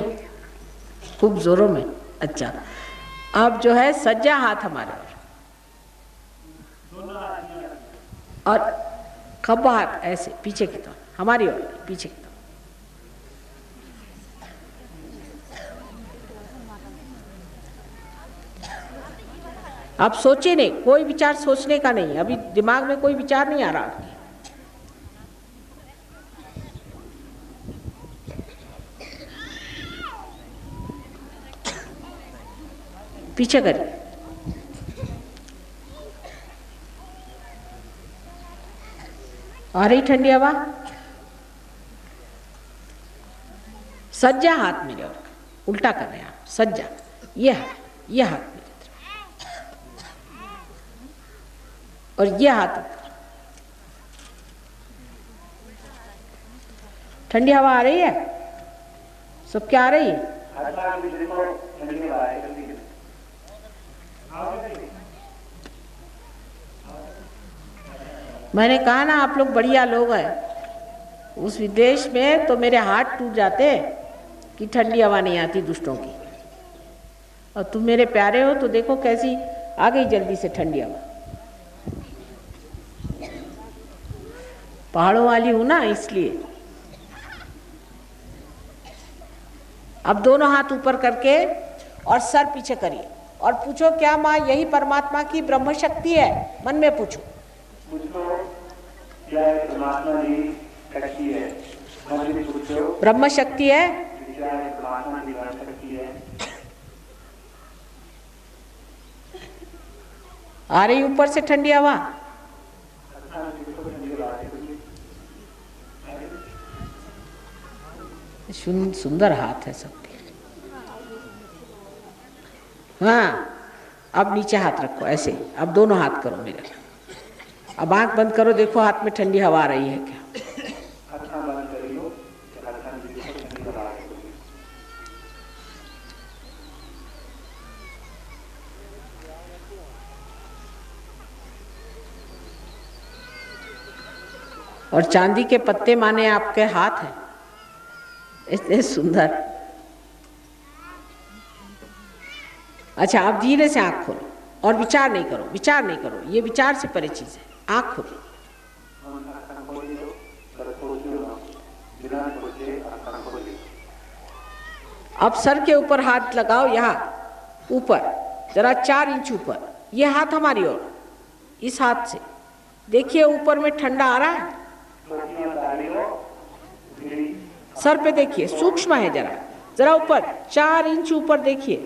खूब जोरों में। अच्छा, अब जो है सज्जा हाथ हमारे और खब्बा हाथ ऐसे पीछे की तरफ, हमारी ओर पीछे की तरफ। आप सोचे नहीं, कोई विचार सोचने का नहीं, अभी दिमाग में कोई विचार नहीं आ रहा। पीछे करिए, आ रही ठंडी हवा। सज्जा हाथ मेरे और उल्टा कर रहे हैं आप, सज्जा, यह हाथ मेरे और यह हाथ ऊपर। ठंडी हवा आ रही है, सब क्या आ रही है? मैंने कहा ना आप लोग बढ़िया लोग हैं। उस विदेश में तो मेरे हाथ टूट जाते कि ठंडी हवा नहीं आती दुष्टों की, और तुम मेरे प्यारे हो तो देखो कैसी आ गई जल्दी से ठंडी हवा। पहाड़ों वाली हूं ना इसलिए। अब दोनों हाथ ऊपर करके और सर पीछे करिए और पूछो, क्या माँ यही परमात्मा की ब्रह्म शक्ति है? मन में पूछो। क्या परमात्मा की शक्ति है? मन में पूछो। ब्रह्म शक्ति है? क्या परमात्मा की ब्रह्म शक्ति है? आ रही ऊपर से ठंडी हवा। सुंदर हाथ है सबके। हाँ, अब नीचे हाथ रखो ऐसे। अब दोनों हाथ करो मेरे। अब आंख बंद करो, देखो हाथ में ठंडी हवा आ रही है क्या? और चांदी के पत्ते माने आपके हाथ हैं, इतने सुंदर। अच्छा, आप धीरे से आँख खोलो और विचार नहीं करो, विचार नहीं करो, ये विचार से परे चीज है। आँख खोलो। अब सर के ऊपर हाथ लगाओ, यहाँ ऊपर जरा 4 इंच ऊपर, ये हाथ हमारी ओर, इस हाथ से देखिए ऊपर में ठंडा आ रहा है। सर पे देखिए, सूक्ष्म है, जरा जरा ऊपर 4 इंच ऊपर देखिए।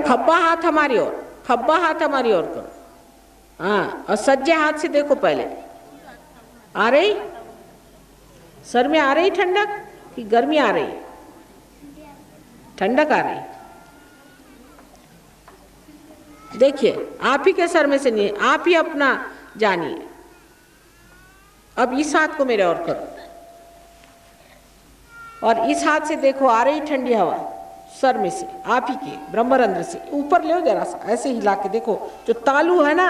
खब्बा हाथ हमारी ओर, खब्बा हाथ हमारी ओर करो। हाँ, और सज्जे हाथ से देखो पहले, आ रही सर में, आ रही ठंडक कि गर्मी आ रही? ठंडक आ रही। देखिए आप ही के सर में से नहीं, आप ही अपना जानिए। अब इस हाथ को मेरे और करो और इस हाथ से देखो, आ रही ठंडी हवा सर में से, आप ही के ब्रह्मरंध्र से ऊपर ले, जरा सा ऐसे हिला के देखो। जो तालू है ना,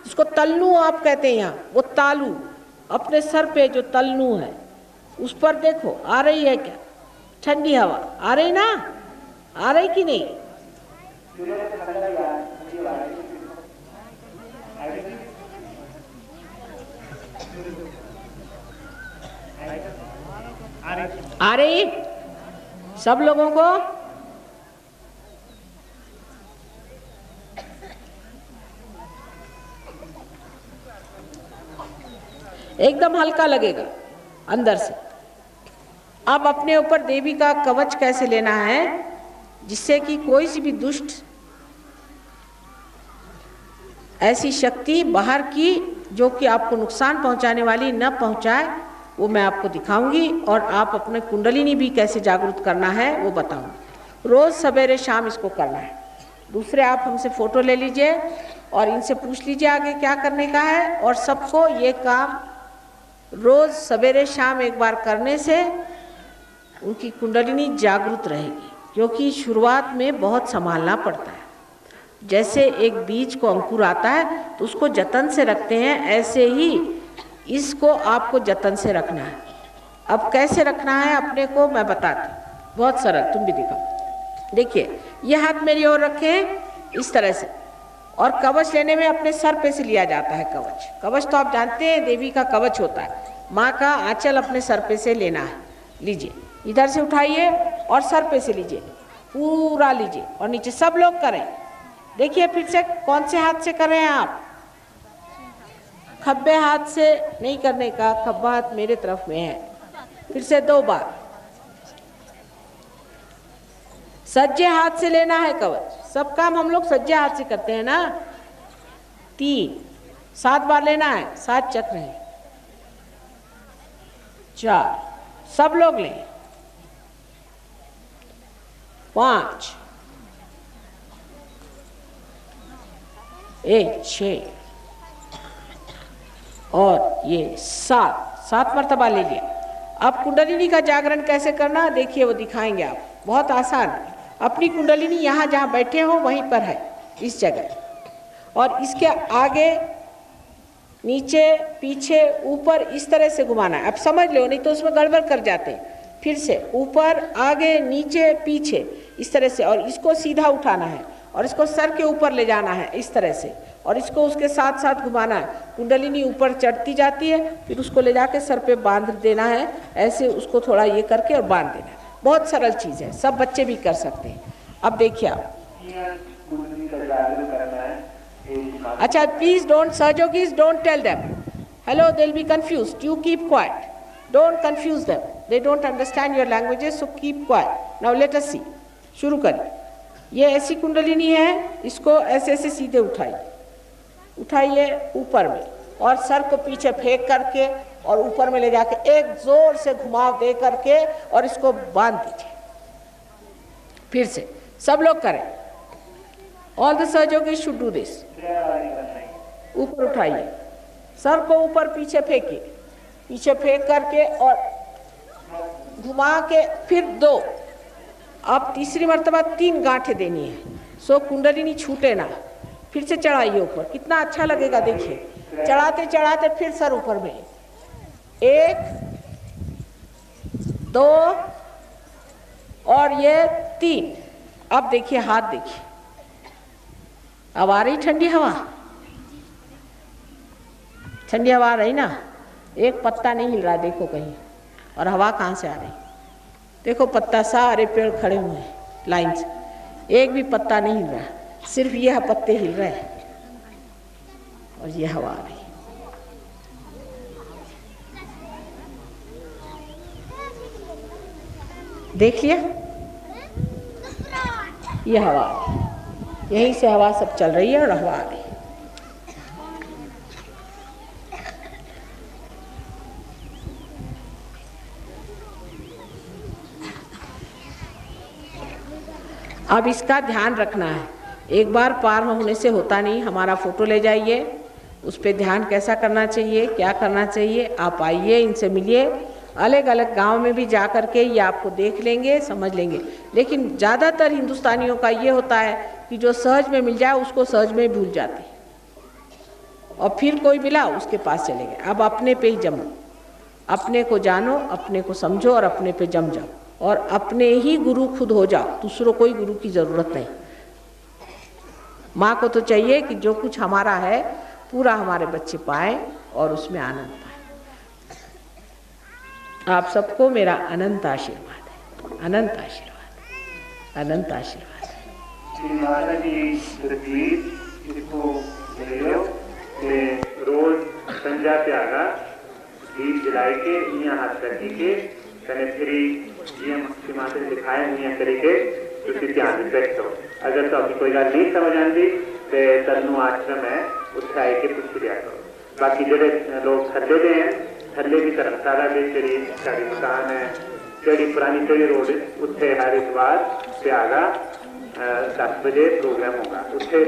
जिसको तलनू आप कहते हैं यहाँ, वो तालू अपने सर पे जो तलनू है उस पर देखो, आ रही है क्या ठंडी हवा? आ रही ना? आ रही कि नहीं? आ रही सब लोगों को? एकदम हल्का लगेगा अंदर से। अब अपने ऊपर देवी का कवच कैसे लेना है जिससे कि कोई सी भी दुष्ट ऐसी शक्ति बाहर की जो कि आपको नुकसान पहुंचाने वाली न पहुंचाए, वो मैं आपको दिखाऊंगी। और आप अपने कुंडलिनी भी कैसे जागरूक करना है वो बताऊंगी। रोज़ सवेरे शाम इसको करना है। दूसरे आप हमसे फ़ोटो ले लीजिए और इनसे पूछ लीजिए आगे क्या करने का है। और सबको ये काम रोज़ सवेरे शाम एक बार करने से उनकी कुंडलिनी जागरूक रहेगी, क्योंकि शुरुआत में बहुत संभालना पड़ता है। जैसे एक बीज को अंकुर आता है तो उसको जतन से रखते हैं, ऐसे ही इसको आपको जतन से रखना है। अब कैसे रखना है अपने को मैं बताती हूँ, बहुत सरल, तुम भी दिखाओ। देखिए ये हाथ मेरी ओर रखें इस तरह से, और कवच लेने में अपने सर पे से लिया जाता है कवच। कवच तो आप जानते हैं देवी का कवच होता है, माँ का आंचल अपने सर पे से लेना है। लीजिए, इधर से उठाइए और सर पे से लीजिए, पूरा लीजिए और नीचे। सब लोग करें। देखिए फिर से, कौन से हाथ से कर रहे हैं आप? खब्बे हाथ से नहीं करने का, खब्बा हाथ मेरे तरफ में है। फिर से 2 बार। सज्जे हाथ से लेना है कवच। सब काम हम लोग सज्जे हाथ से करते हैं ना। 3 7 बार लेना है, 7 चक्र हैं। 4 सब लोग लें। 5 1 6 और ये 7 मर्तबा ले लिया। अब कुंडलिनी का जागरण कैसे करना देखिए, वो दिखाएंगे आप। बहुत आसान है। अपनी कुंडलिनी यहाँ जहाँ बैठे हो वहीं पर है, इस जगह, और इसके आगे नीचे पीछे ऊपर इस तरह से घुमाना है। अब समझ लो, नहीं तो उसमें गड़बड़ कर जाते हैं। फिर से ऊपर आगे नीचे पीछे इस तरह से, और इसको सीधा उठाना है और इसको सर के ऊपर ले जाना है इस तरह से, और इसको उसके साथ साथ घुमाना है। कुंडलिनी ऊपर चढ़ती जाती है, फिर उसको ले जाके सर पे बांध देना है, ऐसे उसको थोड़ा ये करके और बांध देना है। बहुत सरल चीज़ है, सब बच्चे भी कर सकते हैं। अब देखिए आप, अच्छा प्लीज डोंट, सहयोगीज don't tell them hello, they will be confused, you keep quiet, don't confuse them, they don't understand your languages, so keep quiet. Now let us see, शुरू करिए। ये ऐसी कुंडलिनी है, इसको ऐसे ऐसे सीधे उठाइए ऊपर में, और सर को पीछे फेंक करके और ऊपर में ले जाके एक जोर से घुमाव दे करके और इसको बांध दीजिए। फिर से सब लोग करें। ऑल द सहयोगी शुड डू दिस। ऊपर उठाइए, सर को ऊपर पीछे फेंकिए, पीछे फेंक करके और घुमा के फिर 2, अब तीसरी मर्तबा 3 गांठें देनी है, सो कुंडलिनी छूटे ना। फिर से चढ़ाइए ऊपर, कितना अच्छा लगेगा देखिए। चढ़ाते चढ़ाते फिर सर ऊपर में 1 2 और ये 3। अब देखिए हाथ देखिए, अब आ रही ठंडी हवा, ठंडी हवा आ रही ना, एक पत्ता नहीं हिल रहा देखो कहीं, और हवा कहाँ से आ रही, देखो पत्ता सारे पेड़ खड़े हुए हैं लाइन से, एक भी पत्ता नहीं हिल रहा, सिर्फ ये पत्ते हिल रहे हैं और ये हवा आ रही। देख लिया, ये हवा आ रही, यहीं से हवा सब चल रही है और हवा आ रही है। अब इसका ध्यान रखना है, एक बार पार होने से होता नहीं। हमारा फोटो ले जाइए, उस पर ध्यान कैसा करना चाहिए, क्या करना चाहिए, आप आइए, इनसे मिलिए, अलग अलग गांव में भी जा कर के ये आपको देख लेंगे, समझ लेंगे। लेकिन ज़्यादातर हिंदुस्तानियों का ये होता है कि जो सहज में मिल जाए उसको सहज में भूल जाते हैं, और फिर कोई मिला उसके पास चले गए। अब अपने पे ही जमो, अपने को जानो, अपने को समझो और अपने पे जम जाओ, और अपने ही गुरु खुद हो जाओ, दूसरों कोई गुरु की ज़रूरत नहीं। माँ को तो चाहिए कि जो कुछ हमारा है पूरा हमारे बच्चे पाएं और उसमें आनंद पाएं। आप सबको मेरा अनंत आशीर्वाद है, अनंत आशीर्वाद, अनंत आशीर्वाद है। रोज संजा प्यागा दीप जलाए के इया हाथ करके के कने फिरी ये माते दिखाए इया करके तुसी ध्यान रखो। अगर तो अभी कोई गल नहीं समझ आती तो तनु आश्रम है उत्थे आए के पूछ लिया करो। बाकी जेडे लोग थल्ले दे हैं, थल्ले की धर्मशाला दे जेडी साडी दुकान है, जेडी पुरानी चौड़ी रोड उत्थे हर इतवार प्यागा 10 बजे प्रोग्राम होगा, उत्थे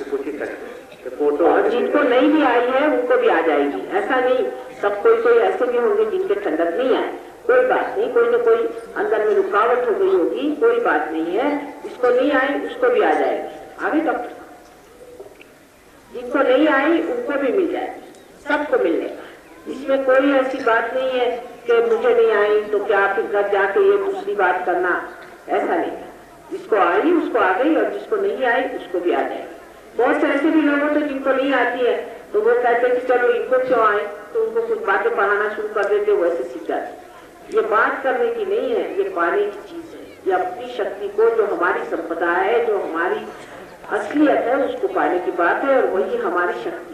पूछ ही सकते। फोटो और जिनको नहीं भी आई है उनको भी आ जाएगी, ऐसा नहीं सब कोई ऐसे भी होंगे जिनके ठंडक नहीं आए, कोई बात नहीं, कोई ना कोई अंदर में रुकावट हो गई होगी, कोई बात नहीं है, जिसको नहीं आई उसको भी आ जाएगी। आगे डॉक्टर जिनको नहीं आई उनको भी मिल जाएगी, सबको मिलेगा। इसमें कोई ऐसी बात नहीं है कि मुझे नहीं आई तो क्या फिर घर जाके ये दूसरी बात करना, ऐसा नहीं है। जिसको आई उसको आ गई और जिसको नहीं आई उसको भी आ जाएगी। बहुत से ऐसे भी लोग होते हैं जिनको नहीं आती है तो वो कहते हैं कि चलो इनको क्यों आए, तो उनको कुछ बातें पढ़ाना शुरू कर देते, वैसे सीख जाते। ये बात करने की नहीं है, ये पाने की चीज है। ये अपनी शक्ति को, जो हमारी संपदा है, जो हमारी असलियत है, उसको पाने की बात है, और वही हमारी शक्ति है।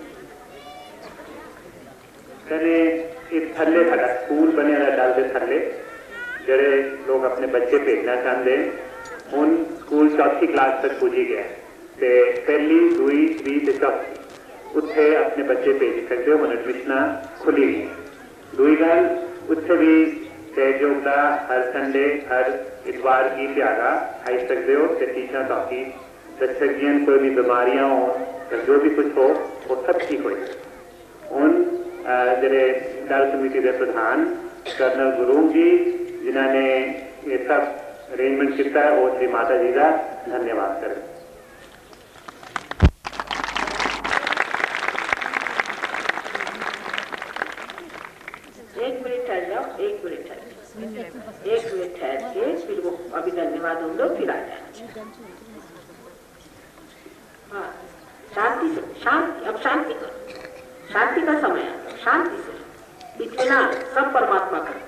इस थल्ले साडा स्कूल बने डालते थल्ले जेडे लोग अपने बच्चे भेजना चाहते हूँ स्कूल 4वीं क्लास तक पुजी गया ते पहली 2 3 ते 4 उत्थे अपने बच्चे भेज सकते हो, मन एडमिशना खुली गई। दूई गल उत्थे भी सहयोग का हर संडे हर इतवार की त्यागा आई सकते हो, टीचर ताकि दर्शक कोई भी बीमारियां हो या जो भी कुछ हो वो सब ठीक हो जाए। उन जेडे दल समिति के प्रधान कर्नल गुरु जी जिन्होंने ये सब अरेंजमेंट किया है, वो श्री माता जी का धन्यवाद करें। एक मिनट ठहर के फिर वो अभी धन्यवाद हो लो, फिर आ जाए। हाँ, शांति से, शांति, अब शांति करो, शांति का समय आता, शांति से, इत्मीनान सब परमात्मा करते हैं।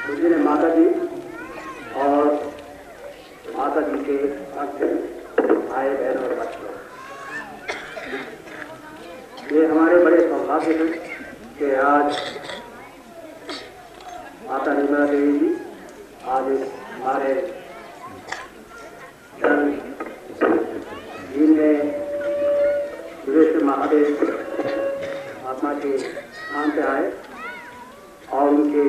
मुझे माता जी और माता जी के भाई बहन और बच्चों, ये हमारे बड़े सौभाग्य हैं कि आज माता निर्मला देवी जी आज हमारे जिनमें सुरेश्वर महादेव महात्मा के स्थान पे आए और उनके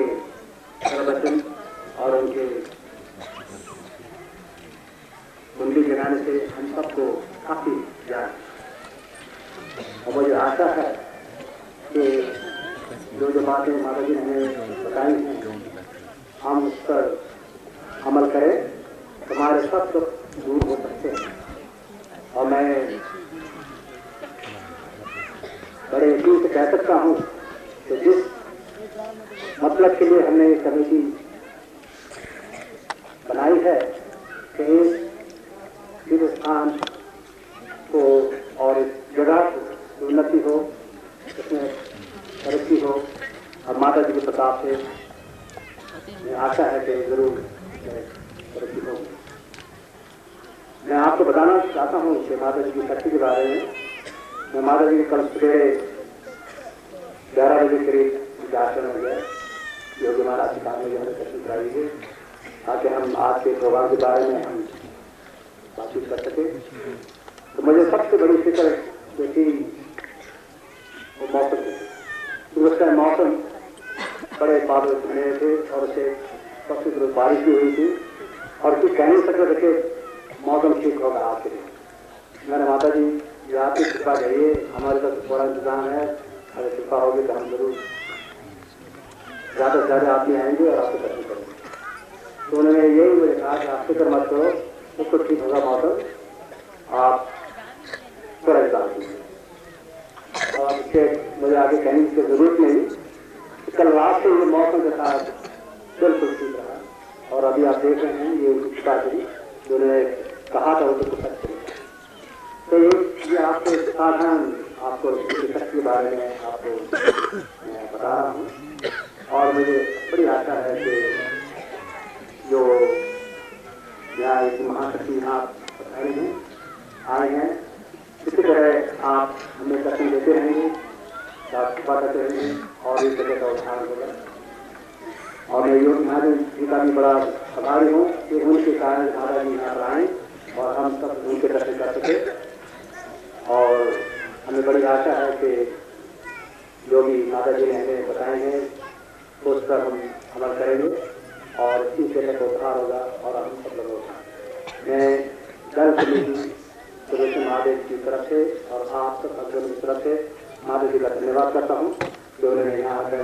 वचन और उनके कुंडली जगाने से हम सबको काफी ज्ञान, और मुझे आशा है कि जो बातें माता जी ने हमें बताई हैं हम उस पर अमल करें, हमारे सब दुख दूर हो सकते हैं। और मैं बड़े यकीन से कह सकता हूँ कि जिस मतलब के लिए हमने ये कमेटी बनाई है कि इस तीर्थ स्थान को और इस जगह को उन्नति हो, इसमें तरक्की हो, और माता जी के प्रताप से मैं आशा है कि जरूर तरक्की हो। मैं आपको बताना चाहता हूँ कि माता जी की शक्ति के बारे में। मैं माता जी के कल सवेरे 11 बजे करीब आश्रम में गया, योगी महाराज के सामने हमें दर्शन कराई है ताकि हम आज के प्रोग्राम के बारे में हम बातचीत कर सके। तो मुझे सबसे बड़ी फिक्र जो थी वो मौसम थी, क्योंकि उसका मौसम बड़े बादल बने थे और उसे सबसे बड़ी बारिश भी हुई थी और कुछ कह नहीं सकते थे कि मौसम ठीक होगा आपके लिए। मैंने माता जी आपकी कृपा करिए, हमारे पास पूरा इंतजाम है, अगर कृपा होगी तो हम जरूर ज़्यादा से ज़्यादा आदमी आएंगे और आपको दर्शन करेंगे। तो उन्होंने यही मुझे कहा कि आप फिक्र मत करो, उसको ठीक होगा मौसम, आप थोड़ा इंतजार कीजिए। और इसके मुझे आगे कहने की जरूरत नहीं, कल रात से ये मौसम के साथ बिल्कुल ठीक रहा और अभी आप देख रहे हैं ये कृपा करी जो उन्होंने कहा था वो तो सच चलेगा। तो ये आपको साधारण आपको शक्ति के बारे में आपको मैं बता रहा हूँ और मुझे बड़ी आशा है कि जो यहाँ एक महाशक्ति यहाँ पधारे हैं आए हैं, इसी तरह आप हमें दर्शन देते रहेंगे, कृपा करते रहेंगे और इस जगह का उद्धार होगा। और मैं योगी महाराज जी का भी बड़ा आभारी हूँ कि उनके कारण महाराज जी यहाँ पर आए और हम सब उनके दर्शन कर सके। और हमें बड़ी आशा है कि योगी माता जी ने हमें बताए हैं तो उस पर हम अमल करेंगे और इसी जगह का उद्धार होगा और हम सब लोग होगा। मैं दल समिति सुरेश महादेव की तरफ से और आप सब भक्तों की तरफ से माता जी का धन्यवाद करता हूँ जो उन्होंने यहाँ आकर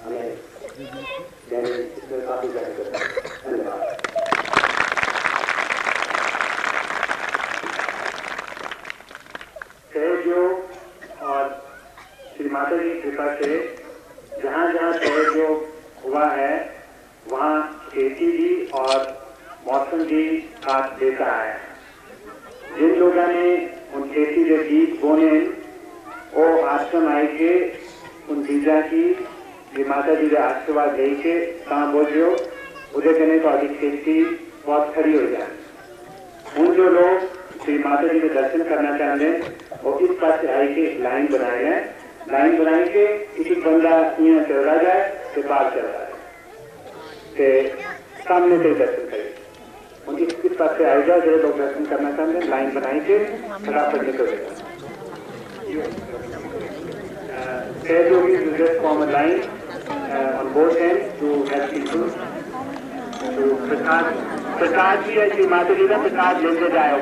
हमें इसमें काफी धन्यवाद। सहयोग और श्री माता जी की कृपा से जहाँ जहाँ सहयोग हुआ है वहाँ खेती भी और मौसम भी साथ देता है। जिन लोगों ने उन खेती के बीज बोने वो आश्रम आए के उन बीजा की श्री माता जी का आशीर्वाद दे के कहाँ बोझो उदय करने को अधिक खेती बहुत खड़ी हो जाए। उन जो लोग श्री माता जी के दर्शन करना चाहते हैं वो इस पास से आई के लाइन बनाए हैं, लाइन बनाए के एक बंदा यहाँ चला जाए तो बाहर चला जाए के सामने से दर्शन करे। उनकी इस पास से आएगा जो लोग दर्शन करना चाहते हैं लाइन बनाए के फटाफट निकल जाएगा। Just form a line on both ends to help people. तो प्रसाद भी है श्री माता जी का प्रसाद लेते जाओ।